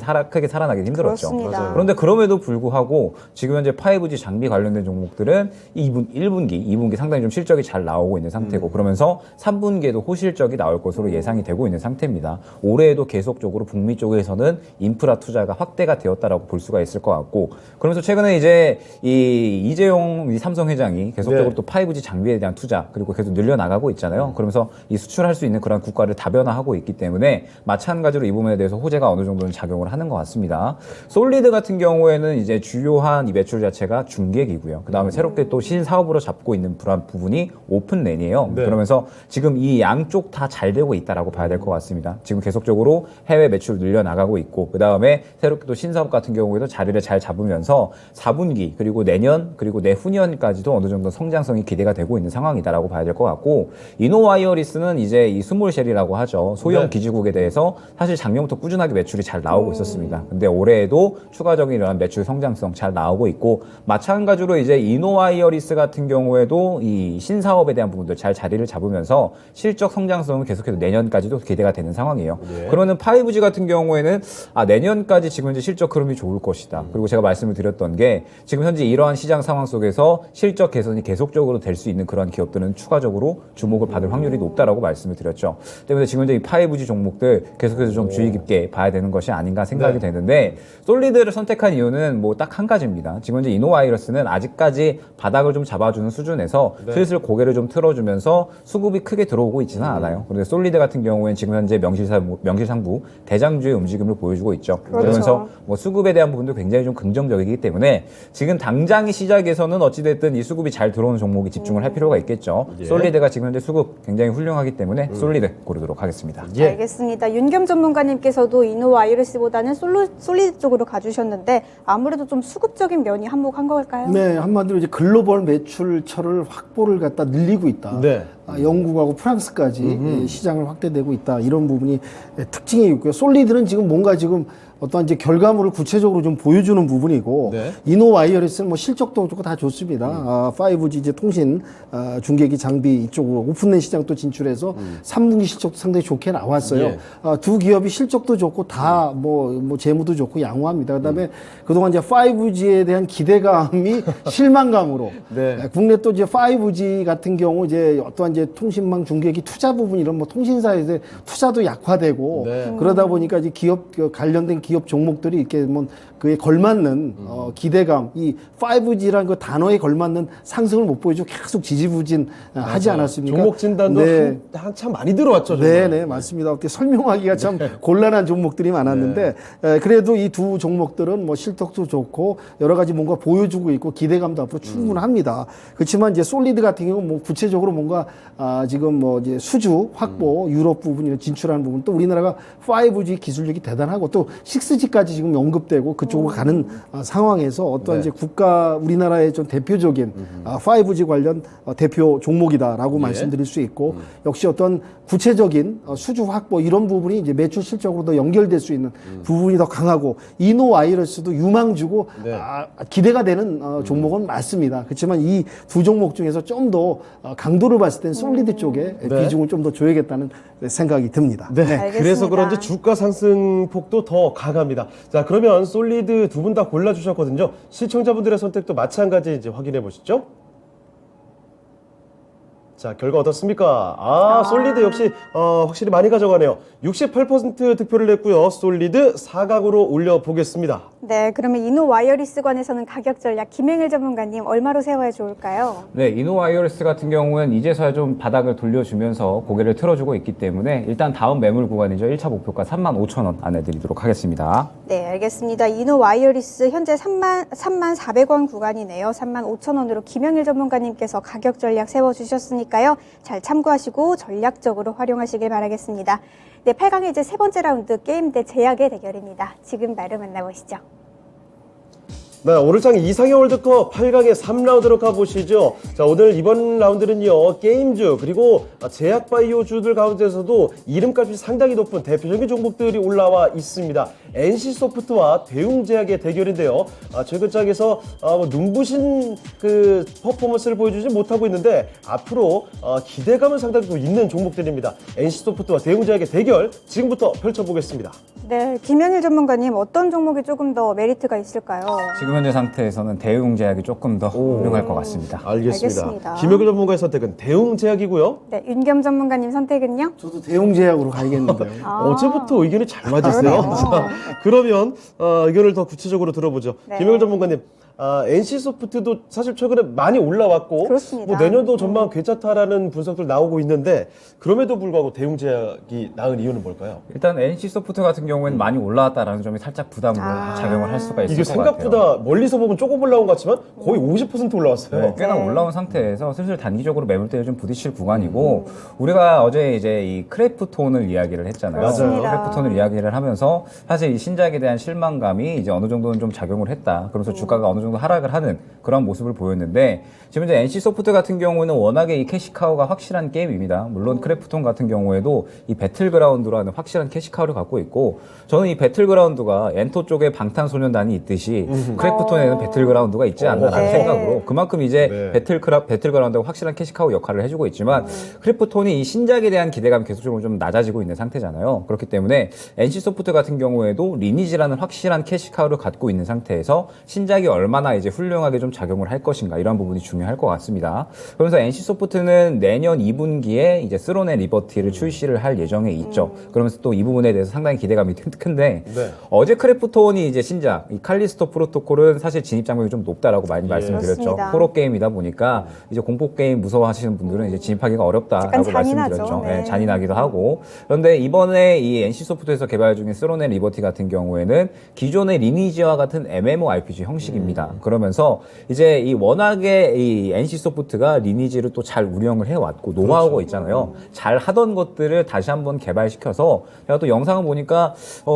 살아나기 힘들었죠. 그렇습니다. 맞아요. 그런데 그럼에도 불구하고 지금 현재 5G 장비 관련된 종목들은 1분기, 2분기 상당히 좀 실적이 잘 나오고 있는 상태고 그러면서 3분기에도 호실적이 나올 것으로 예상이 되고 있는 상태입니다. 올해에도 계속적으로 북미 쪽에서는 인프라 투자가 확대가 되었다라고 볼 수가 있을 것 같고 그러면서 최근에 이제 이 이재용 이 삼성 회장이 계속적으로 네. 또 5G 장비에 대한 투자 그리고 계속 늘려나가고 있잖아요. 그러면서 이 수출할 수 있는 그런 국가를 다변화하고 있기 때문에 마찬가지로 이 부분에 대해서 호재가 어느 정도는 작용을 하는 것 같습니다. 솔리드 같은 경우에는 이제 주요한 이 매출 자체가 중계기고요. 그 다음에 새롭게 또 신사업으로 잡고 있는 부분이 오픈랜이에요. 네. 그러면서 지금 이 양쪽 다 잘 되고 있다라고 봐야 될 것 같습니다. 지금 계속적으로 해외 매출 늘려나가고 있고 그 다음에 새롭게 또 신사업 같은 경우에도 자리를 잘 잡으면서 4분기 그리고 내년 그리고 내후년까지도 어느 정도 성장성이 기대가 되고 있는 상황이다라고 봐야 될 것 같고 이노와이어리스는 이제 이 스몰쉘이라고 하죠. 소형 네. 기지국에 대해서 사실 작년부터 꾸준하게 매출이 잘 나오고 있었습니다. 근데 올해에도 추가적인 이러한 매출 성장성 잘 나오고 있고 마찬가지로 이제 이노와이어리스 같은 경우에도 이 신사업에 대한 부분들 잘 자리를 잡으면서 실적 성장성은 계속해서 내년까지도 기대가 되는 상황이에요. 그러면 5G 같은 경우에는 내년까지 지금 현재 실적 흐름이 좋을 것이다. 그리고 제가 말씀을 드렸던 게 지금 현재 이러한 시장 상황 속에서 실적 개선 개선이 계속적으로 될 수 있는 그런 기업들은 추가적으로 주목을 받을 확률이 높다라고 말씀을 드렸죠. 때문에 지금 현재 이 5G 종목들 계속해서 좀 주의 깊게 봐야 되는 것이 아닌가 생각이 되는데 솔리드를 선택한 이유는 뭐 딱 한 가지입니다. 지금 현재 이노와이러스는 아직까지 바닥을 좀 잡아주는 수준에서 슬슬 고개를 좀 틀어주면서 수급이 크게 들어오고 있지는 않아요. 그런데 솔리드 같은 경우에는 지금 현재 명실상부 대장주의 움직임을 보여주고 있죠. 그렇죠. 그러면서 뭐 수급에 대한 부분도 굉장히 좀 긍정적이기 때문에 지금 당장의 시작에서는 어찌됐든 이 수급이 잘 들어오는 종목에 집중을 할 필요가 있겠죠. 솔리드가 지금 현재 수급 굉장히 훌륭하기 때문에 솔리드 고르도록 하겠습니다. 알겠습니다. 윤겸 전문가님께서도 이노와이러스보다는 솔리드 쪽으로 가주셨는데 아무래도 좀 수급적인 면이 한몫한 걸까요? 네, 한마디로 이제 글로벌 매출처를 확보를 갖다 늘리고 있다. 네. 영국하고 프랑스까지 시장을 확대되고 있다. 이런 부분이 특징이 있고요. 솔리드는 지금 뭔가 지금 어떤 이제 결과물을 구체적으로 좀 보여주는 부분이고, 네. 이노와이어리스는 뭐 실적도 좋고 다 좋습니다. 5G 이제 통신 중계기 장비 이쪽으로 오픈된 시장도 진출해서 3분기 실적도 상당히 좋게 나왔어요. 예. 두 기업이 실적도 좋고 다 뭐 재무도 좋고 양호합니다. 그다음에 그동안 이제 5G에 대한 기대감이 실망감으로 네. 국내 또 이제 5G 같은 경우 이제 어떠한 이제 통신망 중계기 투자 부분 이런 뭐 통신사에서 투자도 약화되고 네. 그러다 보니까 이제 기업 관련된 기업 종목들이 이렇게 뭐 그에 걸맞는 기대감, 이 5G라는 그 단어에 걸맞는 상승을 못 보여주고 계속 지지부진 하지 않았습니까? 종목 진단도 네. 한참 많이 들어왔죠. 정말. 네, 맞습니다. 어떻게 설명하기가 참 곤란한 종목들이 많았는데 그래도 이 두 종목들은 뭐 실적도 좋고 여러 가지 뭔가 보여주고 있고 기대감도 앞으로 충분합니다. 그렇지만 이제 솔리드 같은 경우는 뭐 구체적으로 뭔가 지금 뭐 이제 수주 확보, 유럽 부분이 진출하는 부분 또 우리나라가 5G 기술력이 대단하고 또 6G까지 지금 언급되고 그쪽으로 가는 상황에서 어떤 이제 국가 우리나라의 좀 대표적인 5G 관련 대표 종목이다라고 말씀드릴 수 있고 역시 어떤 구체적인 수주 확보 이런 부분이 이제 매출 실적으로 더 연결될 수 있는 부분이 더 강하고 이노와이러스도 유망주고 기대가 되는 종목은 맞습니다. 그렇지만 이 두 종목 중에서 좀 더 강도를 봤을 땐 솔리드 쪽에 비중을 좀 더 줘야겠다는 생각이 듭니다. 네. 알겠습니다. 그래서 그런지 주가 상승폭도 더 강합니다. 자, 그러면 솔리드 두 분 다 골라주셨거든요. 시청자분들의 선택도 마찬가지 이제 확인해 보시죠. 자, 결과 어떻습니까? 솔리드 역시 확실히 많이 가져가네요. 68% 득표를 냈고요. 솔리드 4각으로 올려보겠습니다. 네, 그러면 이노와이어리스관에서는 가격 전략 김행일 전문가님 얼마로 세워야 좋을까요? 네, 이노와이어리스 같은 경우는 이제서야 좀 바닥을 돌려주면서 고개를 틀어주고 있기 때문에 일단 다음 매물 구간이죠. 1차 목표가 35,000원 안내드리도록 하겠습니다. 네, 알겠습니다. 이노와이어리스 현재 34,400원 구간이네요. 35,000원으로 김영일 전문가님께서 가격 전략 세워주셨으니까요. 잘 참고하시고 전략적으로 활용하시길 바라겠습니다. 네, 8강의 이제 세 번째 라운드 게임 대 제약의 대결입니다. 지금 바로 만나보시죠. 네, 오늘장 이상의 월드컵 8강의 3라운드로 가보시죠. 자, 오늘 이번 라운드는요, 게임주, 그리고 제약바이오주들 가운데서도 이름값이 상당히 높은 대표적인 종목들이 올라와 있습니다. NC소프트와 대웅제약의 대결인데요. 최근 장에서 눈부신 그 퍼포먼스를 보여주지 못하고 있는데, 앞으로 기대감은 상당히 있는 종목들입니다. NC소프트와 대웅제약의 대결, 지금부터 펼쳐보겠습니다. 네, 김영일 전문가님 어떤 종목이 조금 더 메리트가 있을까요? 지금 현재 상태에서는 대웅제약이 조금 더 훌륭할 것 같습니다. 알겠습니다. 김혁일 전문가의 선택은 대웅제약이고요. 네, 윤겸 전문가님 선택은요? 저도 대웅제약으로 가야겠는데요. 어제부터 의견이 잘 맞으세요. 자, 그러면 의견을 더 구체적으로 들어보죠. 네. 김영일 전문가님, NC소프트도 사실 최근에 많이 올라왔고 그렇습니다. 뭐 내년도 전망 괜찮다라는 분석들 나오고 있는데 그럼에도 불구하고 대웅제약이 나은 이유는 뭘까요? 일단 NC소프트 같은 경우에는 많이 올라왔다라는 점이 살짝 부담으로 작용을 할 수가 있을 이게 것 같아요. 생각보다 멀리서 보면 조금 올라온 것 같지만 거의 50% 올라왔어요. 네, 꽤나 올라온 상태에서 슬슬 단기적으로 매물대에 좀 부딪힐 구간이고 우리가 어제 이제 이 크래프톤을 이야기를 했잖아요. 맞습니다. 크래프톤을 이야기를 하면서 사실 이 신작에 대한 실망감이 이제 어느 정도는 좀 작용을 했다. 그러면서 주가가 어느 정도 하락을 하는 그런 모습을 보였는데 지금 이제 NC소프트 같은 경우는 워낙에 이 캐시카우가 확실한 게임입니다. 물론 크래프톤 같은 경우에도 이 배틀그라운드라는 확실한 캐시카우를 갖고 있고 저는 이 배틀그라운드가 엔토 쪽에 방탄소년단이 있듯이 크래프톤에는 배틀그라운드가 있지 않나라는 네. 생각으로 그만큼 이제 네. 배틀그라운드가 확실한 캐시카우 역할을 해주고 있지만 크래프톤이 이 신작에 대한 기대감이 계속적으로 좀 낮아지고 있는 상태잖아요. 그렇기 때문에 NC소프트 같은 경우에도 리니지라는 확실한 캐시카우를 갖고 있는 상태에서 신작이 얼마나 얼마나 이제 훌륭하게 좀 작용을 할 것인가 이런 부분이 중요할 것 같습니다. 그러면서 NC소프트는 내년 2분기에 이제 스론의 리버티를 출시를 할 예정에 있죠. 그러면서 또 이 부분에 대해서 상당히 기대감이 큰데 네. 어제 크래프톤이 이제 신작 이 칼리스토 프로토콜은 사실 진입 장벽이 좀 높다라고 많이 말씀드렸죠. 그렇습니다. 호러 게임이다 보니까 이제 공포 게임 무서워하시는 분들은 이제 진입하기가 어렵다라고 약간 잔인하죠. 말씀드렸죠. 네. 잔인하기도 하고. 그런데 이번에 이 NC소프트에서 개발 중인 스론의 리버티 같은 경우에는 기존의 리니지와 같은 MMORPG 형식입니다. 그러면서 이제 이 워낙에 이 NC소프트가 리니지를 또 잘 운영을 해왔고 노하우가 있잖아요. 잘 하던 것들을 다시 한번 개발시켜서 제가 또 영상을 보니까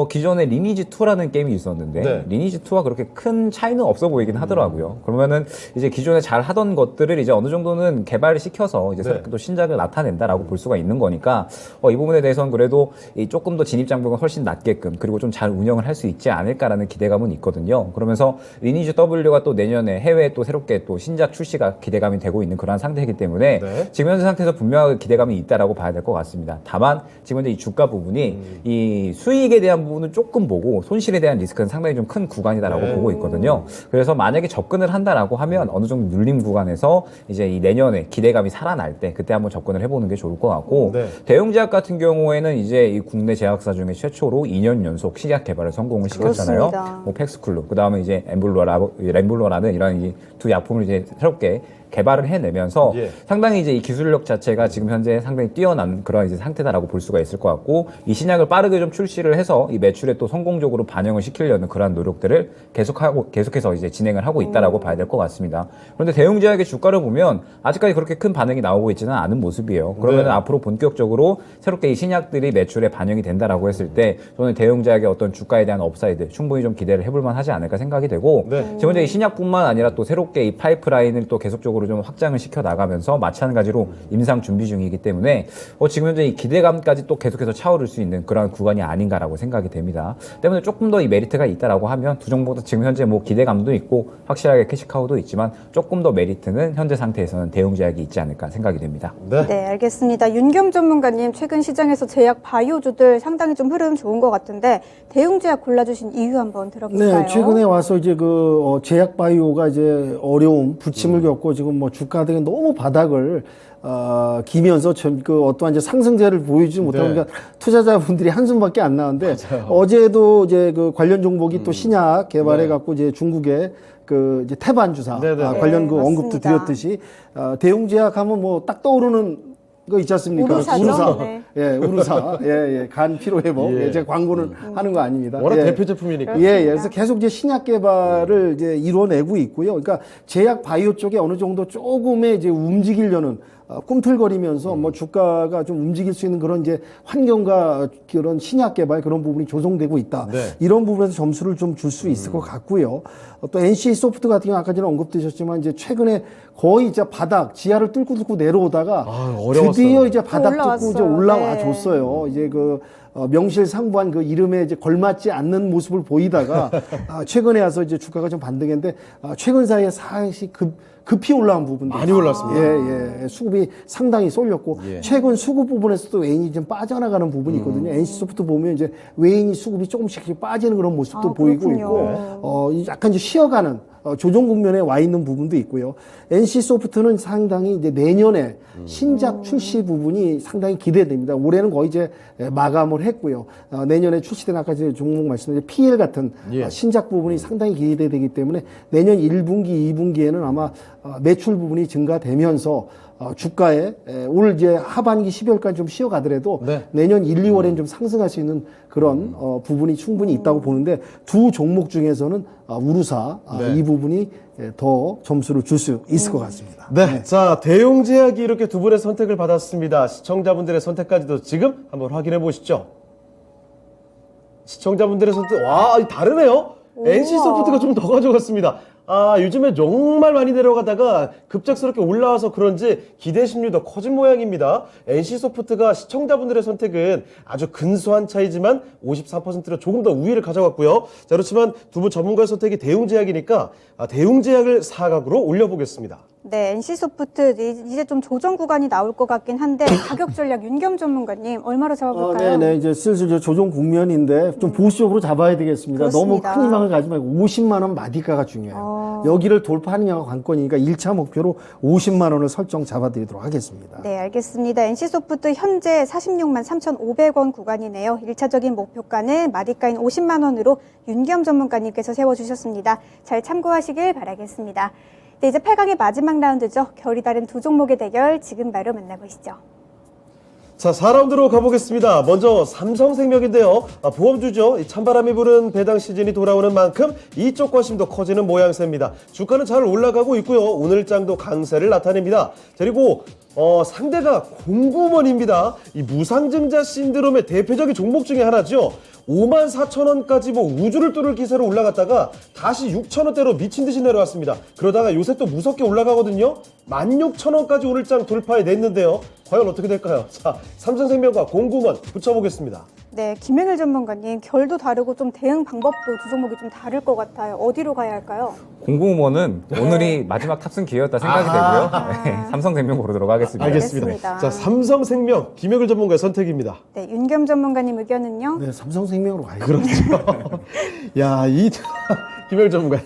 기존에 리니지 2라는 게임이 있었는데 네. 리니지 2와 그렇게 큰 차이는 없어 보이긴 하더라고요. 그러면은 이제 기존에 잘 하던 것들을 이제 어느 정도는 개발을 시켜서 이제 새롭게 또 신작을 나타낸다라고 볼 수가 있는 거니까 이 부분에 대해서는 그래도 이 조금 더 진입 장벽은 훨씬 낮게끔 그리고 좀 잘 운영을 할 수 있지 않을까라는 기대감은 있거든요. 그러면서 리니지 W가 또 내년에 해외에 또 새롭게 또 신작 출시가 기대감이 되고 있는 그러한 상태이기 때문에 네. 지금 현재 상태에서 분명하게 기대감이 있다라고 봐야 될 것 같습니다. 다만 지금 현재 이 주가 부분이 이 수익에 대한 부분은 조금 보고 손실에 대한 리스크는 상당히 좀 큰 구간이다라고 네. 보고 있거든요. 그래서 만약에 접근을 한다라고 하면 어느 정도 눌림 구간에서 이제 이 내년에 기대감이 살아날 때 그때 한번 접근을 해보는 게 좋을 것 같고 네. 대형 제약 같은 경우에는 이제 이 국내 제약사 중에 최초로 2년 연속 신약 개발을 성공을 시켰잖아요. 그렇습니다. 뭐 팩스쿨루, 그 다음에 이제 램블러라는 이런 이 두 약품을 이제 새롭게 개발을 해내면서 예. 상당히 이제 이 기술력 자체가 지금 현재 상당히 뛰어난 그런 이제 상태다라고 볼 수가 있을 것 같고 이 신약을 빠르게 좀 출시를 해서 이 매출에 또 성공적으로 반영을 시키려는 그러한 노력들을 계속해서 이제 진행을 하고 있다라고 봐야 될 것 같습니다. 그런데 대형 제약의 주가를 보면 아직까지 그렇게 큰 반응이 나오고 있지는 않은 모습이에요. 그러면 네. 앞으로 본격적으로 새롭게 이 신약들이 매출에 반영이 된다라고 했을 때 저는 대형 제약의 어떤 주가에 대한 업사이드 충분히 좀 기대를 해볼만 하지 않을까 생각이 되고 네. 지금 현재 이 신약뿐만 아니라 또 새롭게 이 파이프라인을 또 계속적으로 좀 확장을 시켜 나가면서 마찬가지로 임상 준비 중이기 때문에 지금 현재 이 기대감까지 또 계속해서 차오를 수 있는 그런 구간이 아닌가라고 생각이 됩니다. 때문에 조금 더 이 메리트가 있다라고 하면 두 종목도 지금 현재 뭐 기대감도 있고 확실하게 캐시카우도 있지만 조금 더 메리트는 현재 상태에서는 대형 제약이 있지 않을까 생각이 됩니다. 네. 네, 알겠습니다. 윤겸 전문가님, 최근 시장에서 제약 바이오주들 상당히 좀 흐름 좋은 것 같은데 대형 제약 골라주신 이유 한번 들어볼까요? 네, 최근에 와서 이제 제약 바이오가 이제 어려움, 부침을 겪고 지금 뭐 주가 등이 너무 바닥을 기면서 어떠한 이제 상승세를 보여주지 못하고 네. 그러니까 투자자분들이 한숨밖에 안 나는데 어제도 이제 관련 종목이 또 신약 개발해 갖고 이제 중국의 이제 태반 주사 네네. 관련 네, 언급도 맞습니다. 드렸듯이 대형 제약 하면 뭐 딱 떠오르는 거 있지 않습니까? 우루사죠? 우루사. 네. 예, 우루사. 예, 간 피로 회복. 예. 예, 제가 광고는 하는 거 아닙니다. 워낙 예. 대표 제품이니까. 예, 예. 그래서 계속 이제 신약 개발을 이제 이뤄내고 있고요. 그러니까 제약 바이오 쪽에 어느 정도 조금의 이제 움직이려는 꿈틀거리면서 뭐 주가가 좀 움직일 수 있는 그런 이제 환경과 그런 신약 개발 그런 부분이 조성되고 있다. 네. 이런 부분에서 점수를 좀 줄 수 있을 것 같고요. 또 NC 소프트 같은 경우 아까 전에 언급되셨지만 이제 최근에 거의 이제 바닥 지하를 뚫고 내려오다가 어려웠어요. 드디어 이제 바닥 뚫고 올라왔어요. 이제 올라와 네. 줬어요. 이제 명실상부한 그 이름에 이제 걸맞지 않는 모습을 보이다가 최근에 와서 이제 주가가 좀 반등했는데 최근 사이에 사실 급히 올라온 부분도 많이 올랐습니다. 예, 수급이 상당히 쏠렸고 예. 최근 수급 부분에서도 외인이 좀 빠져나가는 부분이 있거든요. NC소프트 보면 이제 외인이 수급이 조금씩 빠지는 그런 모습도 보이고 그렇군요. 있고 약간 이제 쉬어가는 조정 국면에 와 있는 부분도 있고요. NC소프트는 상당히 이제 내년에 신작 출시 부분이 상당히 기대됩니다. 올해는 거의 이제 마감을 했고요. 내년에 출시된 아까 이제 종목 말씀드린 PL 같은 예. 신작 부분이 상당히 기대되기 때문에 내년 1분기, 2분기에는 아마 매출 부분이 증가되면서 주가에 올 이제 하반기 12월까지 좀 쉬어가더라도 네. 내년 1, 2월엔 좀 상승할 수 있는 그런 부분이 충분히 있다고 보는데 두 종목 중에서는 우루사 네. 이 부분이 더 점수를 줄 수 있을 것 같습니다. 네. 자, 대용 제약이 이렇게 두 분의 선택을 받았습니다. 시청자분들의 선택까지도 지금 한번 확인해 보시죠. 시청자분들의 선택, 와, 다르네요. NC소프트가 좀 더 가져갔습니다. 요즘에 정말 많이 내려가다가 급작스럽게 올라와서 그런지 기대 심리도 커진 모양입니다. NC소프트가 시청자분들의 선택은 아주 근소한 차이지만 54%로 조금 더 우위를 가져갔고요. 자, 그렇지만 두 분 전문가의 선택이 대웅제약이니까 대웅제약을 사각으로 올려보겠습니다. 네, NC소프트 이제 좀 조정 구간이 나올 것 같긴 한데 가격 전략 윤겸 전문가님 얼마로 잡아볼까요? 네, 이제 슬슬 이제 조정 국면인데 좀 보수적으로 잡아야 되겠습니다. 그렇습니다. 너무 큰 희망을 가지 말고 50만 원 마디가가 중요해요. 여기를 돌파하느냐가 관건이니까 1차 목표로 50만 원을 설정 잡아드리도록 하겠습니다. 네, 알겠습니다. NC소프트 현재 46만 3,500원 구간이네요. 1차적인 목표가는 마디가인 50만 원으로 윤겸 전문가님께서 세워주셨습니다. 잘 참고하시길 바라겠습니다. 네, 이제 8강의 마지막 라운드죠. 결이 다른 두 종목의 대결 지금 바로 만나보시죠. 자, 4라운드로 가보겠습니다. 먼저 삼성생명인데요. 보험주죠. 이 찬바람이 부는 배당 시즌이 돌아오는 만큼 이쪽 관심도 커지는 모양새입니다. 주가는 잘 올라가고 있고요. 오늘장도 강세를 나타냅니다. 그리고 상대가 공구먼입니다. 이 무상증자 신드롬의 대표적인 종목 중에 하나죠. 54,000원까지 뭐 우주를 뚫을 기세로 올라갔다가 다시 6,000원대로 미친 듯이 내려왔습니다. 그러다가 요새 또 무섭게 올라가거든요. 16,000원까지 오늘장 돌파해 냈는데요. 과연 어떻게 될까요? 자, 삼성생명과 공구먼 붙여보겠습니다. 네, 김영일 전문가님, 결도 다르고 좀 대응 방법도 두 종목이 좀 다를 것 같아요. 어디로 가야 할까요? 공구먼은 오늘이 마지막 탑승 기회였다 생각이 되고요. 네, 삼성생명 고르도록 하겠습니다. 알겠습니다. 자, 삼성생명 김영일 전문가의 선택입니다. 네, 윤겸 전문가님 의견은요? 네, 삼성생명으로 가야죠. 그렇죠. 야, 김영일 전문가님.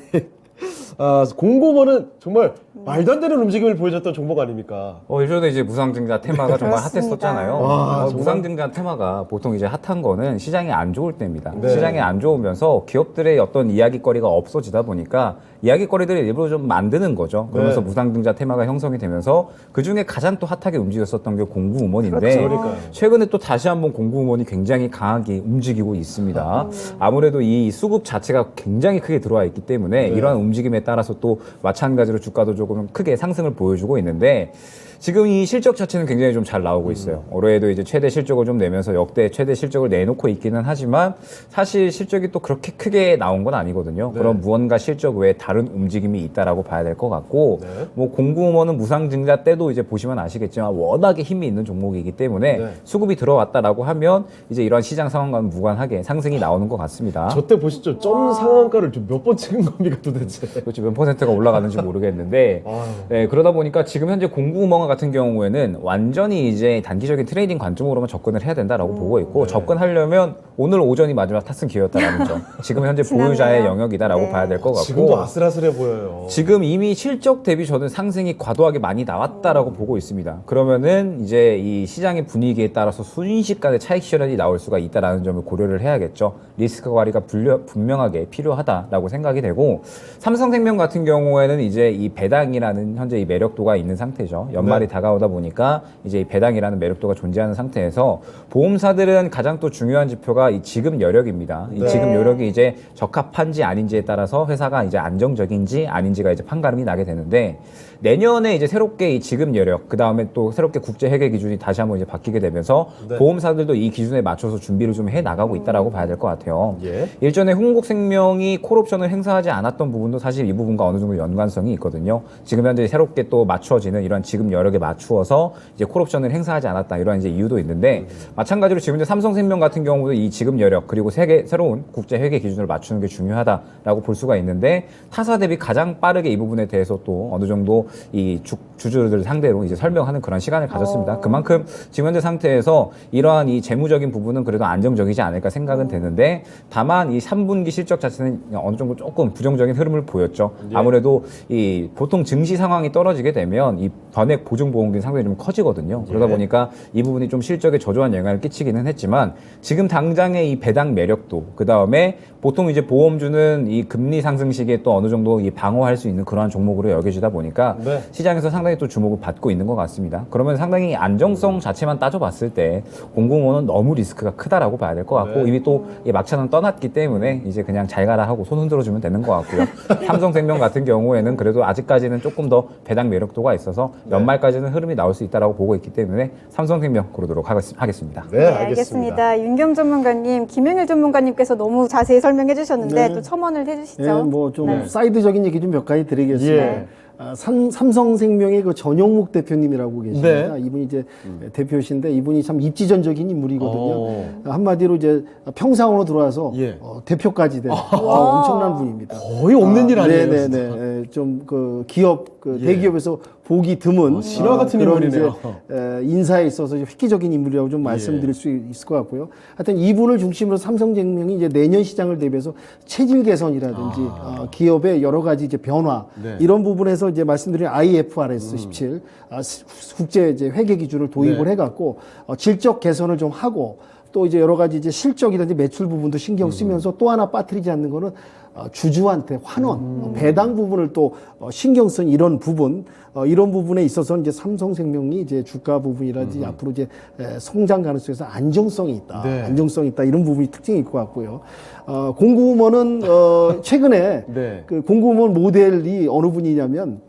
공구먼은 정말 말도 안 되는 움직임을 보여줬던 종목 아닙니까? 예전에 이제 무상증자 테마가 정말 그렇습니다. 핫했었잖아요. 와, 정말? 무상증자 테마가 보통 이제 핫한 거는 시장이 안 좋을 때입니다. 네. 시장이 안 좋으면서 기업들의 어떤 이야기거리가 없어지다 보니까 이야기거리들을 일부러 좀 만드는 거죠. 그러면서 네. 무상증자 테마가 형성이 되면서 그 중에 가장 또 핫하게 움직였었던 게 공구음원인데 그렇죠. 그러니까요. 최근에 또 다시 한번 공구음원이 굉장히 강하게 움직이고 있습니다. 아무래도 이 수급 자체가 굉장히 크게 들어와 있기 때문에 이러한 움직임에 따라서 또 마찬가지로 주가도 조금 크게 상승을 보여주고 있는데 지금 이 실적 자체는 굉장히 좀 잘 나오고 있어요. 올해에도 이제 최대 실적을 좀 내면서 역대 최대 실적을 내놓고 있기는 하지만 사실 실적이 또 그렇게 크게 나온 건 아니거든요. 네. 그럼 무언가 실적 외에 다른 움직임이 있다라고 봐야 될 것 같고 네. 뭐 공구음원은 무상증자 때도 이제 보시면 아시겠지만 워낙에 힘이 있는 종목이기 때문에 네. 수급이 들어왔다라고 하면 이제 이런 시장 상황과는 무관하게 상승이 나오는 것 같습니다. 저 때 보시죠. 점 상한가를 좀 몇 번 찍은 겁니까 도대체? 그렇지 몇 퍼센트가 올라가는지 모르겠는데 아유. 네, 그러다 보니까 지금 현재 공구음원 같은 경우에는 완전히 이제 단기적인 트레이딩 관점으로만 접근을 해야 된다라고 보고 있고 네. 접근하려면 오늘 오전이 마지막 탑승 기회였다라는 점 지금 현재 지났네요. 보유자의 영역이다라고 네. 봐야 될 것 같고 지금도 아슬아슬해 보여요. 지금 이미 실적 대비 저는 상승이 과도하게 많이 나왔다라고 보고 있습니다. 그러면은 이제 이 시장의 분위기에 따라서 순식간에 차익 실현이 나올 수가 있다라는 점을 고려를 해야겠죠. 리스크 관리가 분명하게 필요하다라고 생각이 되고 삼성생명 같은 경우에는 이제 이 배당이라는 현재 이 매력도가 있는 상태죠. 연말이 네. 다가오다 보니까 이제 이 배당이라는 매력도가 존재하는 상태에서 보험사들은 가장 또 중요한 지표가 이 지급 여력입니다. 이 네. 지급 여력이 이제 적합한지 아닌지에 따라서 회사가 이제 안정적인지 아닌지가 이제 판가름이 나게 되는데 내년에 이제 새롭게 이 지급 여력 그 다음에 또 새롭게 국제 회계 기준이 다시 한번 이제 바뀌게 되면서 네. 보험사들도 이 기준에 맞춰서 준비를 좀 해 나가고 있다라고 봐야 될 것 같아요. 예. 일전에 흥국생명이 콜옵션을 행사하지 않았던 부분도 사실 이 부분과 어느 정도 연관성이 있거든요. 지금 현재 새롭게 또 맞춰지는 이런 지급 여력에 맞추어서 이제 콜옵션을 행사하지 않았다 이런 이제 이유도 있는데 마찬가지로 지금 이제 삼성생명 같은 경우도 이 지급 여력 그리고 새로운 국제 회계 기준을 맞추는 게 중요하다라고 볼 수가 있는데 타사 대비 가장 빠르게 이 부분에 대해서 또 어느 정도 이 주주들 상대로 이제 설명하는 그런 시간을 가졌습니다. 그만큼 지금 현재 상태에서 이러한 이 재무적인 부분은 그래도 안정적이지 않을까 생각은 되는데 다만 이 3분기 실적 자체는 어느 정도 조금 부정적인 흐름을 보였죠. 예. 아무래도 이 보통 증시 상황이 떨어지게 되면 이 변액 보증 보험금이 상당히 좀 커지거든요. 그러다 예. 보니까 이 부분이 좀 실적에 저조한 영향을 끼치기는 했지만 지금 당장의 이 배당 매력도 그 다음에 보통 이제 보험주는 이 금리 상승 시기에 또 어느 정도 이 방어할 수 있는 그러한 종목으로 여겨지다 보니까 네. 시장에서 상당히 또 주목을 받고 있는 것 같습니다. 그러면 상당히 안정성 자체만 따져봤을 때 공공원은 너무 리스크가 크다라고 봐야 될 것 같고 네. 이미 또 이 막차는 떠났기 때문에 이제 그냥 잘 가라 하고 손 흔들어주면 되는 것 같고요. 삼성생명 같은 경우에는 그래도 아직까지는 조금 더 배당 매력도가 있어서 연말까지는 흐름이 나올 수 있다라고 보고 있기 때문에 삼성생명 고르도록 하겠습니다. 네, 알겠습니다. 윤겸 전문가님, 김영일 전문가님께서 너무 자세히 설명해 주셨는데 네. 또 첨언을 해주시죠. 네, 뭐 좀 네. 사이드적인 얘기 좀 몇 가지 드리겠습니다. 예. 삼성생명의 그 전용목 대표님이라고 계십니다. 네. 이분이 이제 대표신데 이분이 참 입지전적인 인물이거든요. 오. 한마디로 이제 평상으로 들어와서 예. 대표까지 된 엄청난 분입니다. 거의 없는 일 아니에요. 진짜. 네네네. 좀 그 기업 그 예. 대기업에서 보기 드문 신화 같은 그런 인물이네요. 이제 인사에 있어서 획기적인 인물이라고 좀 말씀드릴 수 있을 것 같고요. 하여튼 이분을 중심으로 삼성생명이 이제 내년 시장을 대비해서 체질 개선이라든지 기업의 여러 가지 이제 변화 네. 이런 부분에서 이제 말씀드린 IFRS 17 국제 이제 회계 기준을 도입을 네. 해갖고 질적 개선을 좀 하고 또 이제 여러 가지 이제 실적이라든지 매출 부분도 신경 쓰면서 또 하나 빠뜨리지 않는 거는 주주한테 환원, 배당 부분을 또 신경 쓴 이런 부분, 이런 부분에 있어서 이제 삼성생명이 이제 주가 부분이라든지 앞으로 이제 성장 가능성에서 안정성이 있다, 네. 안정성이 있다 이런 부분이 특징이 있을 것 같고요. 공구우먼은 최근에 네. 그 공구우먼 모델이 어느 분이냐면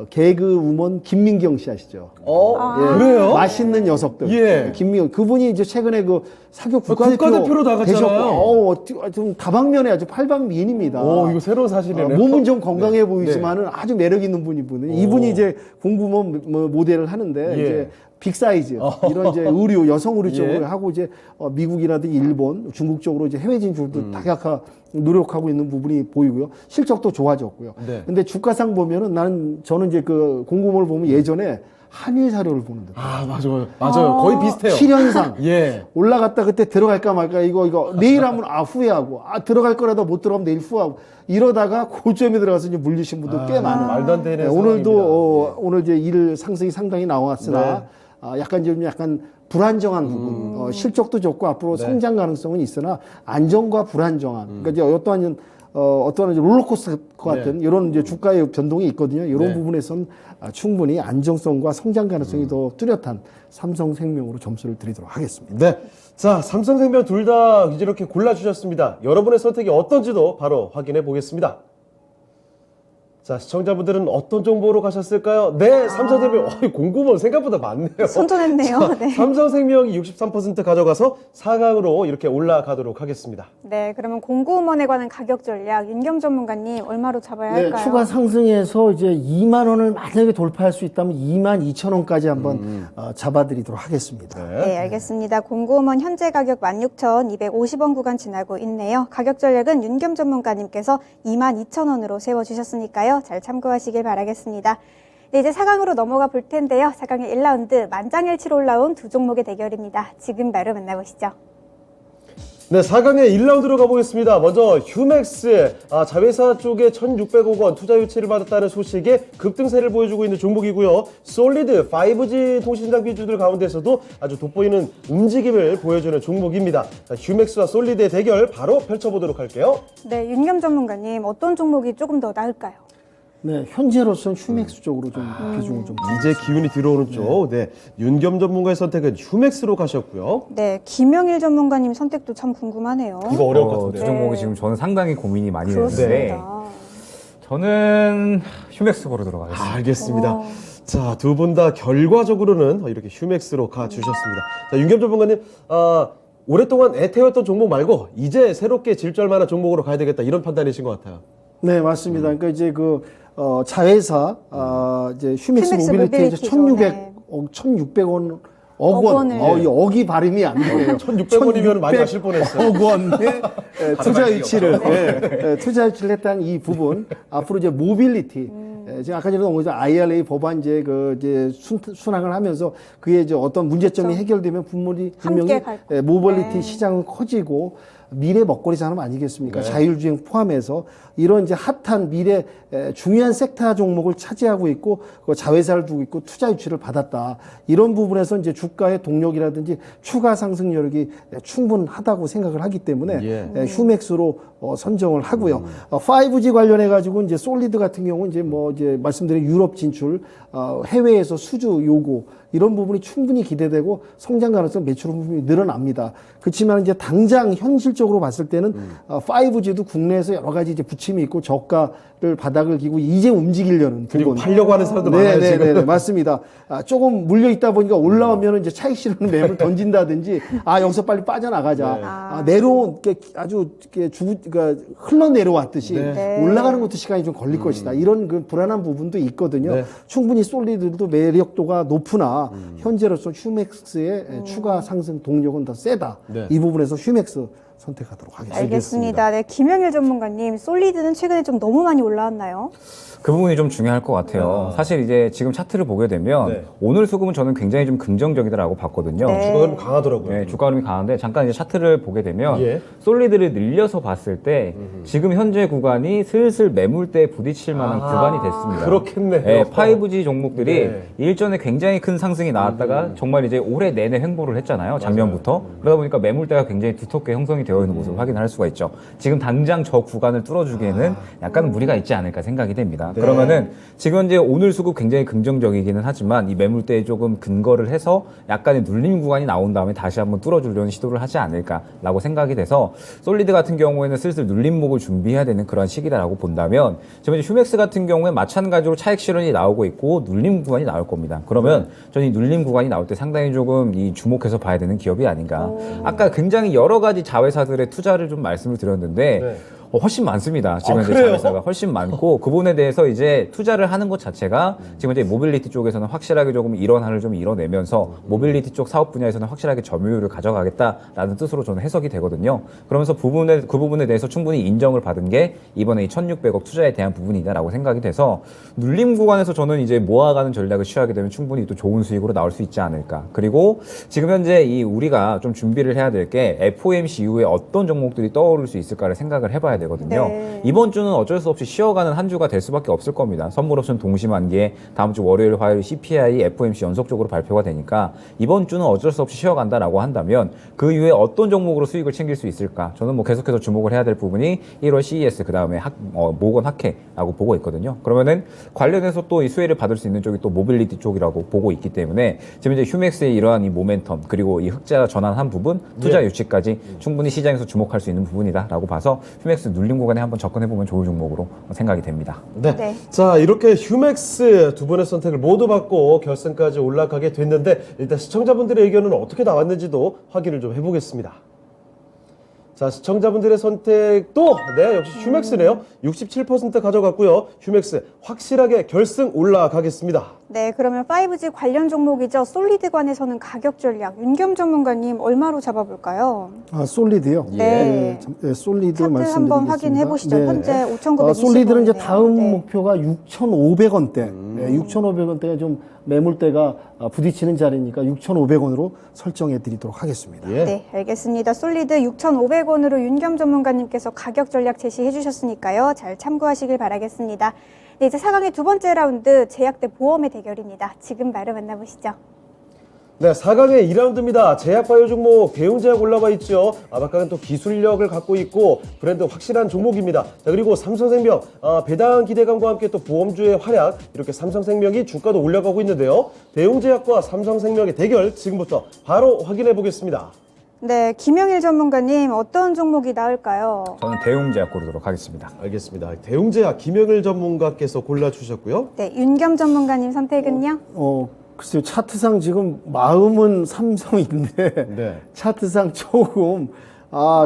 개그우먼 김민경 씨 아시죠? 그래요? 맛있는 녀석들. 예. 김민경 그분이 이제 최근에 그 사격 국가대표로 나갔잖아요. 되셨고, 좀 다방면에 아주 팔방미인입니다. 이거 새로운 사실이네요. 몸은 좀 건강해 네. 보이지만은 아주 매력 있는 분이거든요. 이분이 이제 공구먼 모델을 하는데 예. 이제 빅사이즈 이런 이제 의류 여성 의류 쪽으로 예. 하고 이제 미국이라든지 일본, 중국 쪽으로 이제 해외 진출도 다각화 노력하고 있는 부분이 보이고요. 실적도 좋아졌고요. 네. 근데 주가상 보면은 저는 이제 그 공구먼을 보면 예전에 한일 사료를 보는데 맞아요. 거의 비슷해요. 7연상 예. 올라갔다 그때 들어갈까 말까 이거 내일 하면 후회하고 들어갈 거라도 못 들어가면 내일 후회하고 이러다가 고점에 들어가서 이제 물리신 분도 꽤 많아요. 말도 안 되는 오늘도 상황입니다. 오늘 이제 일 상승이 상당히 나왔으나 약간 불안정한 부분 실적도 좋고 앞으로 성장 가능성은 있으나 안정과 불안정한 그러니까 이제 어떠한 이제 롤러코스터 같은 이런 이제 주가의 변동이 있거든요. 이런 부분에선 충분히 안정성과 성장 가능성이 더 뚜렷한 삼성생명으로 점수를 드리도록 하겠습니다. 네. 자, 삼성생명 둘 다 이렇게 골라주셨습니다. 여러분의 선택이 어떤지도 바로 확인해 보겠습니다. 자, 시청자분들은 어떤 정보로 가셨을까요? 네, 삼성생명. 공구먼 생각보다 많네요. 선전했네요. 자, 네. 삼성생명이 63% 가져가서 4강으로 이렇게 올라가도록 하겠습니다. 네, 그러면 공구우먼에 관한 가격 전략 윤겸 전문가님 얼마로 잡아야 네, 할까요? 추가 상승해서 이제 2만 원을 만약에 돌파할 수 있다면 2만 2천 원까지 한번 잡아드리도록 하겠습니다. 네, 알겠습니다. 공구우먼 현재 가격 16,250원 구간 지나고 있네요. 가격 전략은 윤겸 전문가님께서 22,000원으로 세워주셨으니까요. 잘 참고하시길 바라겠습니다. 네, 이제 4강으로 넘어가 볼 텐데요. 4강의 1라운드 만장일치로 올라온 두 종목의 대결입니다. 지금 바로 만나보시죠. 네, 4강의 1라운드로 가보겠습니다. 먼저 휴맥스, 자회사 쪽에 1,600억 원 투자 유치를 받았다는 소식에 급등세를 보여주고 있는 종목이고요. 솔리드, 5G 통신장비주들 가운데서도 아주 돋보이는 움직임을 보여주는 종목입니다. 자, 휴맥스와 솔리드의 대결 바로 펼쳐보도록 할게요. 네, 윤겸 전문가님 어떤 종목이 조금 더 나을까요? 네, 현재로서는 휴맥스 쪽으로 좀 비중을 좀 이제 기운이 들어오는 쪽, 네, 윤겸 전문가의 선택은 휴맥스로 가셨고요. 네, 김영일 전문가님 선택도 참 궁금하네요. 이거 어려울 것 같은데요. 두 종목이 지금 저는 상당히 고민이 많이 되는데 그렇습니다. 저는 휴맥스 보러 들어가겠습니다. 알겠습니다. 자, 두 분 다 결과적으로는 이렇게 휴맥스로 가주셨습니다. 자, 윤겸 전문가님, 오랫동안 애태웠던 종목 말고 이제 새롭게 질주할 만한 종목으로 가야 되겠다 이런 판단이신 것 같아요. 네, 맞습니다. 그러니까 이제 자회사 이제 휴맥스 휴맥스 모빌리티에서 모빌리티죠. 1,600원 억 원을. 이 억이 발음이 안 돼요. 1,600원이면 많이 아실 뻔했어요. 억 원의 투자 유치를 투자 유치를 했다는 이 부분 앞으로 이제 모빌리티 제가 아까 전에 넘어서 IRA 법안 이제 이제 순항을 하면서 그에 이제 어떤 문제점이 해결되면 분명히 함께 갈 거예요. 모빌리티 네. 시장은 커지고 미래 먹거리 산업 아니겠습니까? 자율주행 포함해서 이런 이제 핫한 미래 중요한 섹터 종목을 차지하고 있고 그 자회사를 두고 있고 투자 유치를 받았다. 이런 부분에서 이제 주가의 동력이라든지 추가 상승 여력이 충분하다고 생각을 하기 때문에 휴맥스로 선정을 하고요. 5G 관련해 가지고 이제 솔리드 같은 경우는 이제 말씀드린 유럽 진출, 해외에서 수주 요구 이런 부분이 충분히 기대되고 성장 가능성 매출 부분이 늘어납니다. 그렇지만 이제 당장 현실적으로 봤을 때는 5G도 국내에서 여러 가지 이제 부침이 있고 저가를 바닥을 기고 이제 움직이려는 그리고 부분. 팔려고 하는 사람도 많아요, 지금. 네, 맞습니다. 조금 물려 있다 보니까 올라오면 이제 차익 실현을 매물 던진다든지 여기서 빨리 빠져나가자. 내려온 아주 그러니까 흘러 내려왔듯이 올라가는 것도 시간이 좀 걸릴 것이다. 이런 그 불안한 부분도 있거든요. 네. 충분히 솔리드도 매력도가 높으나 현재로서 휴맥스의 추가 상승 동력은 더 세다. 네. 이 부분에서 휴맥스 선택하도록 하겠습니다. 알겠습니다. 네, 김영일 전문가님, 솔리드는 최근에 좀 너무 많이 올라왔나요? 그 부분이 좀 중요할 것 같아요. 사실 이제 지금 차트를 보게 되면 네. 오늘 수급은 저는 굉장히 좀 긍정적이다라고 봤거든요. 네. 주가가 좀 강하더라고요. 네, 주가 흐름이 강한데 잠깐 이제 차트를 보게 되면 예. 솔리드를 늘려서 봤을 때 지금 현재 구간이 슬슬 매물대에 부딪힐 만한 구간이 됐습니다. 그렇겠네요. 네, 5G 종목들이 네. 일전에 굉장히 큰 상승이 나왔다가 정말 이제 올해 내내 횡보를 했잖아요. 작년부터. 그러다 보니까 매물대가 굉장히 두텁게 형성이 되어 있는 모습을 확인할 수가 있죠. 지금 당장 저 구간을 뚫어주기에는 약간 무리가 있지 않을까 생각이 됩니다. 네. 그러면은 지금 현재 오늘 수급 굉장히 긍정적이기는 하지만 이 매물대에 조금 근거를 해서 약간의 눌림 구간이 나온 다음에 다시 한번 뚫어주려는 시도를 하지 않을까라고 생각이 돼서 솔리드 같은 경우에는 슬슬 눌림목을 준비해야 되는 그런 시기다라고 본다면 지금 이제 휴맥스 같은 경우에 마찬가지로 차익 실현이 나오고 있고 눌림 구간이 나올 겁니다. 그러면 저는 이 눌림 구간이 나올 때 상당히 조금 이 주목해서 봐야 되는 기업이 아닌가. 아까 굉장히 여러 가지 자회사들의 투자를 좀 말씀을 드렸는데 네. 훨씬 많습니다. 지금 이제 그래요? 자회사가 훨씬 많고 그 부분에 대해서 이제 투자를 하는 것 자체가 지금 이제 모빌리티 쪽에서는 확실하게 조금 일원화를 좀 이뤄내면서 모빌리티 쪽 사업 분야에서는 확실하게 점유율을 가져가겠다라는 뜻으로 저는 해석이 되거든요. 그러면서 그 부분에 대해서 충분히 인정을 받은 게 이번에 이 1,600억 투자에 대한 부분이다라고 생각이 돼서 눌림 구간에서 저는 이제 모아가는 전략을 취하게 되면 충분히 또 좋은 수익으로 나올 수 있지 않을까. 그리고 지금 현재 이 우리가 좀 준비를 해야 될 게 FOMC 이후에 어떤 종목들이 떠오를 수 있을까를 생각을 해봐야 되거든요. 네. 이번 주는 어쩔 수 없이 쉬어가는 한 주가 될 수밖에 없을 겁니다. 선물옵션 동시만기에 다음 주 월요일, 화요일 CPI, FOMC 연속적으로 발표가 되니까 이번 주는 어쩔 수 없이 쉬어간다라고 한다면 그 이후에 어떤 종목으로 수익을 챙길 수 있을까? 저는 뭐 계속해서 주목을 해야 될 부분이 1월 CES 그 다음에 모건 학회라고 보고 있거든요. 그러면은 관련해서 또 이 수혜를 받을 수 있는 쪽이 또 모빌리티 쪽이라고 보고 있기 때문에 지금 이제 휴맥스의 이러한 이 모멘텀 그리고 이 흑자 전환한 부분, 투자 유치까지 충분히 시장에서 주목할 수 있는 부분이다라고 봐서 휴맥스 눌림 구간에 한번 접근해보면 좋은 종목으로 생각이 됩니다. 네. 네. 자, 이렇게 휴맥스 두 분의 선택을 모두 받고 결승까지 올라가게 됐는데 일단 시청자분들의 의견은 어떻게 나왔는지도 확인을 좀 해보겠습니다. 자, 시청자분들의 선택도 네, 역시 휴맥스네요. 67% 가져갔고요. 휴맥스 확실하게 결승 올라가겠습니다. 네, 그러면 5G 관련 종목이죠. 솔리드관에서는 가격 전략, 윤겸 전문가님 얼마로 잡아볼까요? 아, 솔리드요? 네. 네, 솔리드 차트 말씀드리겠습니다. 한번 확인해 보시죠. 현재 5,920원. 솔리드는 이제 다음 네. 목표가 6,500원대. 6,500원대가 좀 매물대가 부딪히는 자리니까 6,500원으로 설정해 드리도록 하겠습니다. 예. 네, 알겠습니다. 솔리드 6,500원으로 윤겸 전문가님께서 가격 전략 제시해 주셨으니까요. 잘 참고하시길 바라겠습니다. 네, 이제 4강의 두 번째 라운드 제약 대 보험의 대결입니다. 지금 바로 만나보시죠. 네, 4강의 2라운드입니다. 제약바이오 종목 대웅제약 올라와 있죠. 아박강은 또 기술력을 갖고 있고 브랜드 확실한 종목입니다. 자, 그리고 삼성생명 배당 기대감과 함께 또 보험주의 활약 이렇게 삼성생명이 주가도 올라가고 있는데요. 대웅제약과 삼성생명의 대결 지금부터 바로 확인해 보겠습니다. 네, 김영일 전문가님 어떤 종목이 나을까요? 저는 대웅제약 고르도록 하겠습니다. 알겠습니다. 대웅제약 김영일 전문가께서 골라주셨고요. 네, 윤겸 전문가님 선택은요? 글쎄요, 차트상 지금 마음은 삼성인데 네. 차트상 조금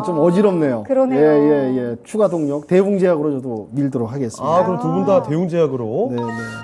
좀 어지럽네요. 그러네요. 예. 추가 동력 대웅제약으로 저도 밀도록 하겠습니다. 그럼 두 분 다 대웅제약으로. 네.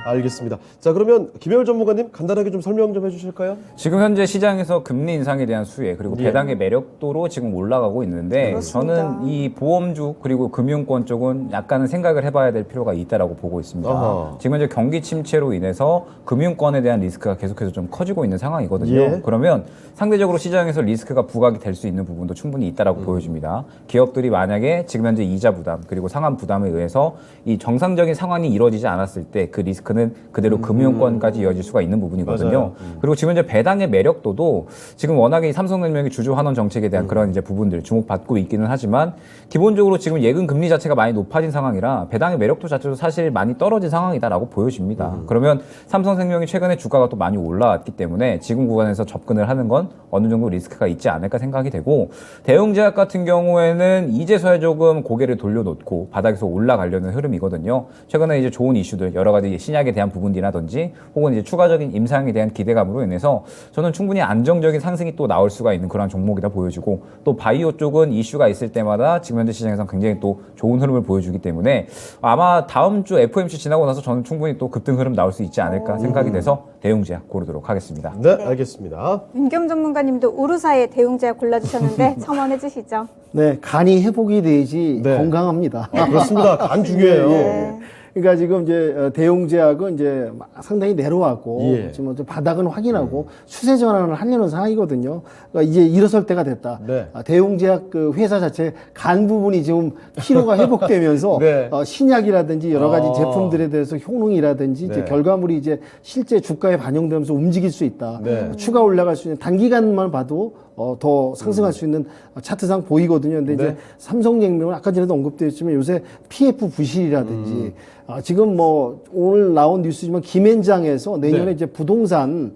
알겠습니다. 자, 그러면 김영일 전문가님 간단하게 좀 설명 좀 해주실까요? 지금 현재 시장에서 금리 인상에 대한 수혜 그리고 예. 배당의 매력도로 지금 올라가고 있는데 그렇습니다. 저는 이 보험주 그리고 금융권 쪽은 약간은 생각을 해봐야 될 필요가 있다라고 보고 있습니다. 아하. 지금 현재 경기 침체로 인해서 금융권에 대한 리스크가 계속해서 좀 커지고 있는 상황이거든요. 예. 그러면 상대적으로 시장에서 리스크가 부각이 될 수 있는 부분도 충분히 있다라고 보여집니다. 기업들이 만약에 지금 현재 이자 부담 그리고 상환 부담에 의해서 이 정상적인 상환이 이루어지지 않았을 때 그 리스크는 그대로 금융권까지 이어질 수가 있는 부분이거든요. 맞아요. 그리고 지금 현재 배당의 매력도도 지금 워낙에 이 삼성생명이 주주 환원 정책에 대한 그런 이제 부분들 주목받고 있기는 하지만 기본적으로 지금 예금 금리 자체가 많이 높아진 상황이라 배당의 매력도 자체도 사실 많이 떨어진 상황이다라고 보여집니다. 그러면 삼성생명이 최근에 주가가 또 많이 올라왔기 때문에 지금 구간에서 접근을 하는 건 어느 정도 리스크가 있지 않을까 생각이 되고 대웅제약 같은 경우에는 이제서야 조금 고개를 돌려놓고 바닥에서 올라가려는 흐름이거든요. 최근에 이제 좋은 이슈들 여러 가지 신약에 대한 부분이라든지 혹은 이제 추가적인 임상에 대한 기대감으로 인해서 저는 충분히 안정적인 상승이 또 나올 수가 있는 그런 종목이다 보여지고 또 바이오 쪽은 이슈가 있을 때마다 지금 현재 시장에서 굉장히 또 좋은 흐름을 보여주기 때문에 아마 다음 주 FOMC 지나고 나서 저는 충분히 또 급등 흐름 나올 수 있지 않을까 생각이 돼서 대웅제약 고르도록 하겠습니다. 네, 알겠습니다. 윤겸 전문가님도 우루사의 대웅제약 골라주셨는데 첨언해 주시죠. 네, 간이 회복이 돼야지 네. 건강합니다. 그렇습니다. 간 중요해요. 네. 그러니까 지금 이제 대웅제약은 이제 상당히 내려왔고 예. 지금 좀 바닥은 확인하고 추세 전환을 하려는 상황이거든요. 그러니까 이제 일어설 때가 됐다. 네. 대웅제약 그 회사 자체 간 부분이 지금 피로가 회복되면서 네. 신약이라든지 여러 가지 제품들에 대해서 효능이라든지 이제 네. 결과물이 이제 실제 주가에 반영되면서 움직일 수 있다. 네. 추가 올라갈 수 있는 단기간만 봐도 더 상승할 수 있는 차트상 보이거든요. 근데 이제 네. 삼성생명은 아까 전에도 언급되었지만 요새 PF 부실이라든지 지금 뭐 오늘 나온 뉴스지만 김앤장에서 내년에 네. 이제 부동산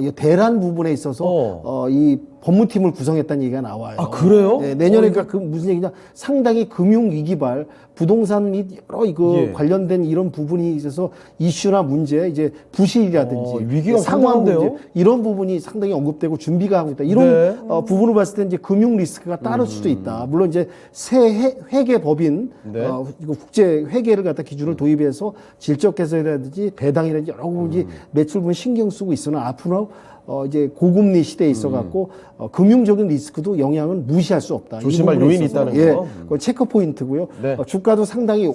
이 대란 부분에 있어서 이 법무팀을 구성했다는 얘기가 나와요. 아, 그래요? 네, 내년에 그러니까 그 무슨 얘기냐? 상당히 금융 위기발 부동산 및 여러 예. 관련된 이런 부분이 있어서 이슈나 문제 이제 부실이라든지 위기가 상황 상당한데요? 문제 이런 부분이 상당히 언급되고 준비가 하고 있다. 이런 네. 부분을 봤을 때 이제 금융 리스크가 따를 수도 있다. 물론 이제 새 회계 법인 네. 이거 국제 회계를 갖다 기준을 도입해서 질적 개선이라든지 배당이라든지 여러 부분이 매출 부분 신경 쓰고 있으나 앞으로 이제 고금리 시대에 있어 갖고 금융적인 리스크도 영향은 무시할 수 없다. 조심할 이 부분에 요인이 있어서, 있다는 거. 그건 체크 포인트고요. 네. 주가도 상당히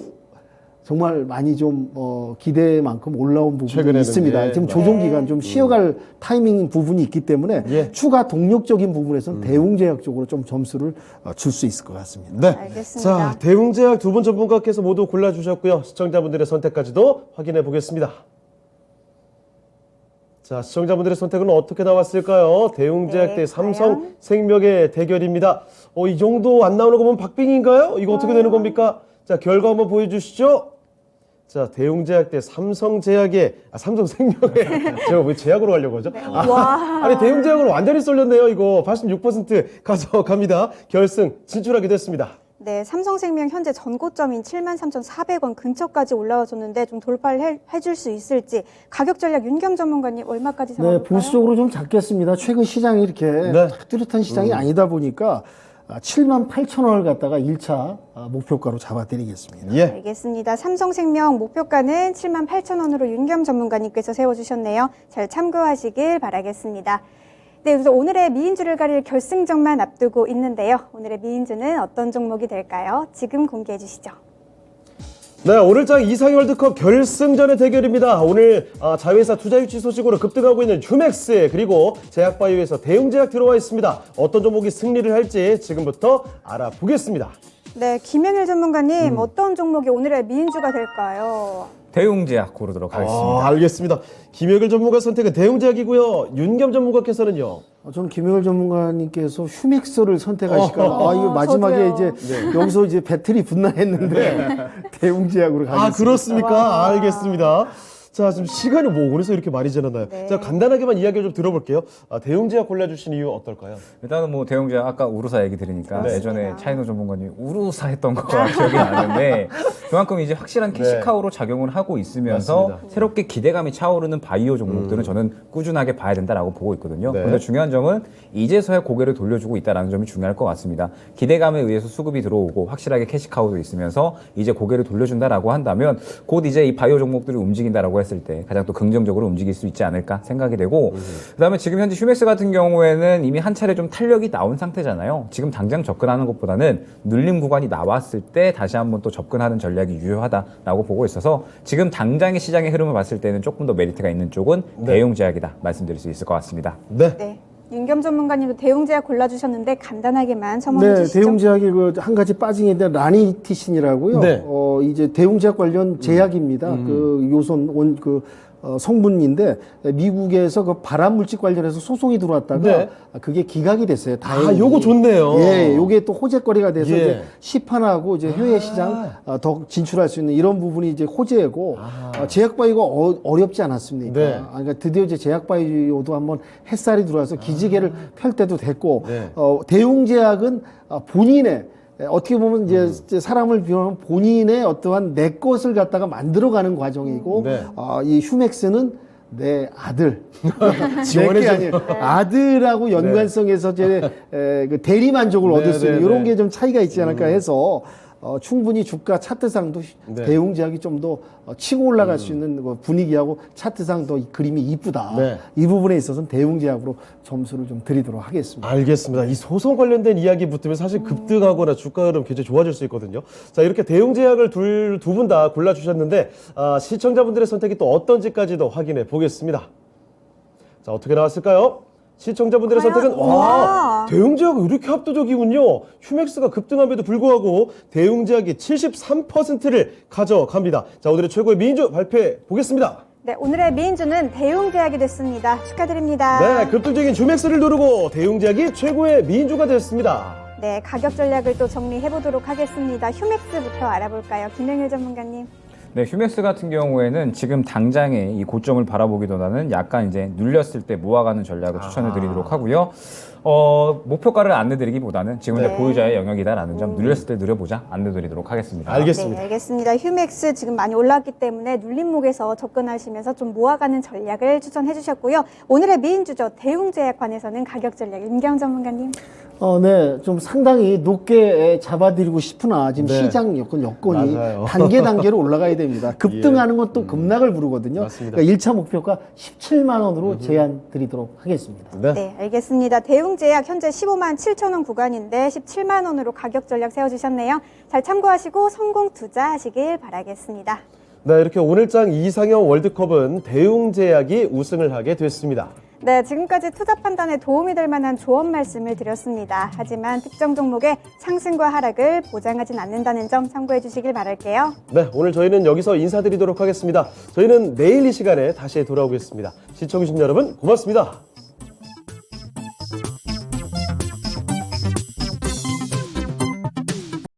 정말 많이 좀 기대만큼 올라온 부분이 최근에는, 있습니다. 예. 지금 조정 기간 좀 쉬어갈 타이밍 부분이 있기 때문에 예. 추가 동력적인 부분에서는 대웅제약 쪽으로 좀 점수를 줄 수 있을 것 같습니다. 네. 알겠습니다. 자, 대웅제약 두 분 전문가께서 모두 골라주셨고요. 시청자분들의 선택까지도 확인해 보겠습니다. 자, 시청자분들의 선택은 어떻게 나왔을까요? 대웅제약 네, 대 삼성생명의 대결입니다. 이 정도 안 나오는 거 보면 박빙인가요? 이거 어떻게 되는 겁니까? 자, 결과 한번 보여주시죠. 자, 대웅제약 대 삼성제약의, 삼성생명의, 제가 왜 제약으로 가려고 하죠? 와. 아니, 대웅제약으로 완전히 쏠렸네요, 이거. 86% 가져갑니다. 결승 진출하게 됐습니다. 네, 삼성생명 현재 전고점인 73,400원 근처까지 올라와줬는데 좀 돌파를 해줄 수 있을지 가격 전략 윤겸 전문가님 얼마까지 네, 잡아볼까요? 보수적으로 좀 작겠습니다. 최근 시장이 이렇게 네. 뚜렷한 시장이 아니다 보니까 78,000원을 갖다가 1차 목표가로 잡아드리겠습니다. 예. 알겠습니다. 삼성생명 목표가는 78,000원으로 윤겸 전문가님께서 세워주셨네요. 잘 참고하시길 바라겠습니다. 네, 그래서 오늘의 미인주를 가릴 결승전만 앞두고 있는데요. 오늘의 미인주는 어떤 종목이 될까요? 지금 공개해 주시죠. 네, 오늘장 이상희 월드컵 결승전의 대결입니다. 오늘 자회사 투자유치 소식으로 급등하고 있는 휴맥스 그리고 제약바이오에서 대웅제약 들어와 있습니다. 어떤 종목이 승리를 할지 지금부터 알아보겠습니다. 네, 김영일 전문가님 어떤 종목이 오늘의 미인주가 될까요? 대웅제약 고르도록 하겠습니다. 알겠습니다. 김혁일 전문가 선택은 대웅제약이고요. 윤겸 전문가께서는요. 저는 김영일 전문가님께서 휴맥스를 선택하실까. 이거 마지막에 저도요. 이제 여기서 이제 배틀이 분나했는데 대웅제약으로 가겠습니다. 그렇습니까? 알겠습니다. 자, 지금 시간이 오늘서 이렇게 많이 지났나요? 네. 자, 간단하게만 이야기를 좀 들어볼게요. 대웅제약 골라주신 이유 어떨까요? 일단은 뭐 대웅제약 아까 우루사 얘기 들으니까 그렇습니다. 예전에 차이노 전문가님 우루사 했던 거가 기억이 나는데 그만큼 이제 확실한 캐시카우로 작용을 하고 있으면서 맞습니다. 새롭게 기대감이 차오르는 바이오 종목들은 저는 꾸준하게 봐야 된다라고 보고 있거든요. 네. 그런데 중요한 점은 이제서야 고개를 돌려주고 있다는 점이 중요할 것 같습니다. 기대감에 의해서 수급이 들어오고 확실하게 캐시카우도 있으면서 이제 고개를 돌려준다라고 한다면 곧 이제 이 바이오 종목들이 움직인다라고 했을 때 가장 또 긍정적으로 움직일 수 있지 않을까 생각이 되고 그다음에 지금 현재 휴맥스 같은 경우에는 이미 한 차례 좀 탄력이 나온 상태잖아요. 지금 당장 접근하는 것보다는 눌림 구간이 나왔을 때 다시 한번 또 접근하는 전략이 유효하다라고 보고 있어서 지금 당장의 시장의 흐름을 봤을 때는 조금 더 메리트가 있는 쪽은 대웅제약이다 말씀드릴 수 있을 것 같습니다. 네. 네, 윤겸 전문가님도 대웅제약 골라주셨는데 간단하게만 첨언해 네, 주시죠. 대웅제약이 한 가지 빠진 게 있는데 라니티신이라고요. 네. 이제 대웅제약 관련 제약입니다. 그 요손 성분인데 미국에서 그 발암 물질 관련해서 소송이 들어왔다가 네. 그게 기각이 됐어요. 다행히. 요거 좋네요. 예, 요게 또 호재거리가 돼서 예. 이제 시판하고 이제 해외 시장 더 진출할 수 있는 이런 부분이 이제 호재고 제약바이오가 어렵지 않았습니까? 네. 그러니까 드디어 이제 제약바이오도 한번 햇살이 들어와서 기지개를 펼 때도 됐고 네. 대웅제약은 본인의 어떻게 보면 이제 사람을 비롯한 본인의 어떠한 내 것을 갖다가 만들어가는 과정이고 네. 이 휴맥스는 내 아들 지원해줘. 내게 아니에요. 아들하고 연관성에서 이제 그 대리 만족을 네, 얻을 수 있는 네, 이런 네. 게 좀 차이가 있지 않을까 해서 충분히 주가 차트상도 네. 대웅제약이 좀 더 치고 올라갈 수 있는 그 분위기하고 차트상 더 그림이 이쁘다. 네. 이 부분에 있어서는 대웅제약으로 점수를 좀 드리도록 하겠습니다. 알겠습니다. 이 소송 관련된 이야기 붙으면 사실 급등하거나 주가 흐름 굉장히 좋아질 수 있거든요. 자, 이렇게 대웅제약을 두 분 다 골라주셨는데 시청자분들의 선택이 또 어떤지까지도 확인해 보겠습니다. 자, 어떻게 나왔을까요? 시청자분들의 과연? 선택은 우와. 대웅제약이 이렇게 압도적이군요. 휴맥스가 급등함에도 불구하고 대웅제약이 73%를 가져갑니다. 자, 오늘의 최고의 미인주 발표해 보겠습니다. 네, 오늘의 미인주는 대웅제약이 됐습니다. 축하드립니다. 네, 급등적인 휴맥스를 누르고 대웅제약이 최고의 미인주가 됐습니다. 네, 가격 전략을 또 정리해 보도록 하겠습니다. 휴맥스부터 알아볼까요? 김영일 전문가님. 네, 휴맥스 같은 경우에는 지금 당장의 이 고점을 바라보기보다는 약간 이제 눌렸을 때 모아가는 전략을 추천해 드리도록 하고요. 목표가를 안내드리기보다는 지금 이제 네. 보유자의 영역이다라는 점, 눌렸을 때 누려보자 안내드리도록 하겠습니다. 알겠습니다. 네, 알겠습니다. 휴맥스 지금 많이 올라왔기 때문에 눌림목에서 접근하시면서 좀 모아가는 전략을 추천해 주셨고요. 오늘의 미인주죠. 대웅제약 관해서는 가격 전략 임경 전문가님. 네, 좀 상당히 높게 잡아드리고 싶으나 지금 네. 시장 여건이 맞아요. 단계로 올라가야 됩니다. 급등하는 건 또 급락을 부르거든요. 맞습니다. 그러니까 1차 목표가 17만 원으로 제한 드리도록 하겠습니다. 네. 네, 알겠습니다. 대웅제약 현재 15만 7천 원 구간인데 17만 원으로 가격 전략 세워주셨네요. 잘 참고하시고 성공 투자하시길 바라겠습니다. 네, 이렇게 오늘장 이상형 월드컵은 대웅제약이 우승을 하게 됐습니다. 네, 지금까지 투자 판단에 도움이 될 만한 조언 말씀을 드렸습니다. 하지만 특정 종목의 상승과 하락을 보장하진 않는다는 점 참고해 주시길 바랄게요. 네, 오늘 저희는 여기서 인사드리도록 하겠습니다. 저희는 내일 이 시간에 다시 돌아오겠습니다. 시청해주신 여러분 고맙습니다.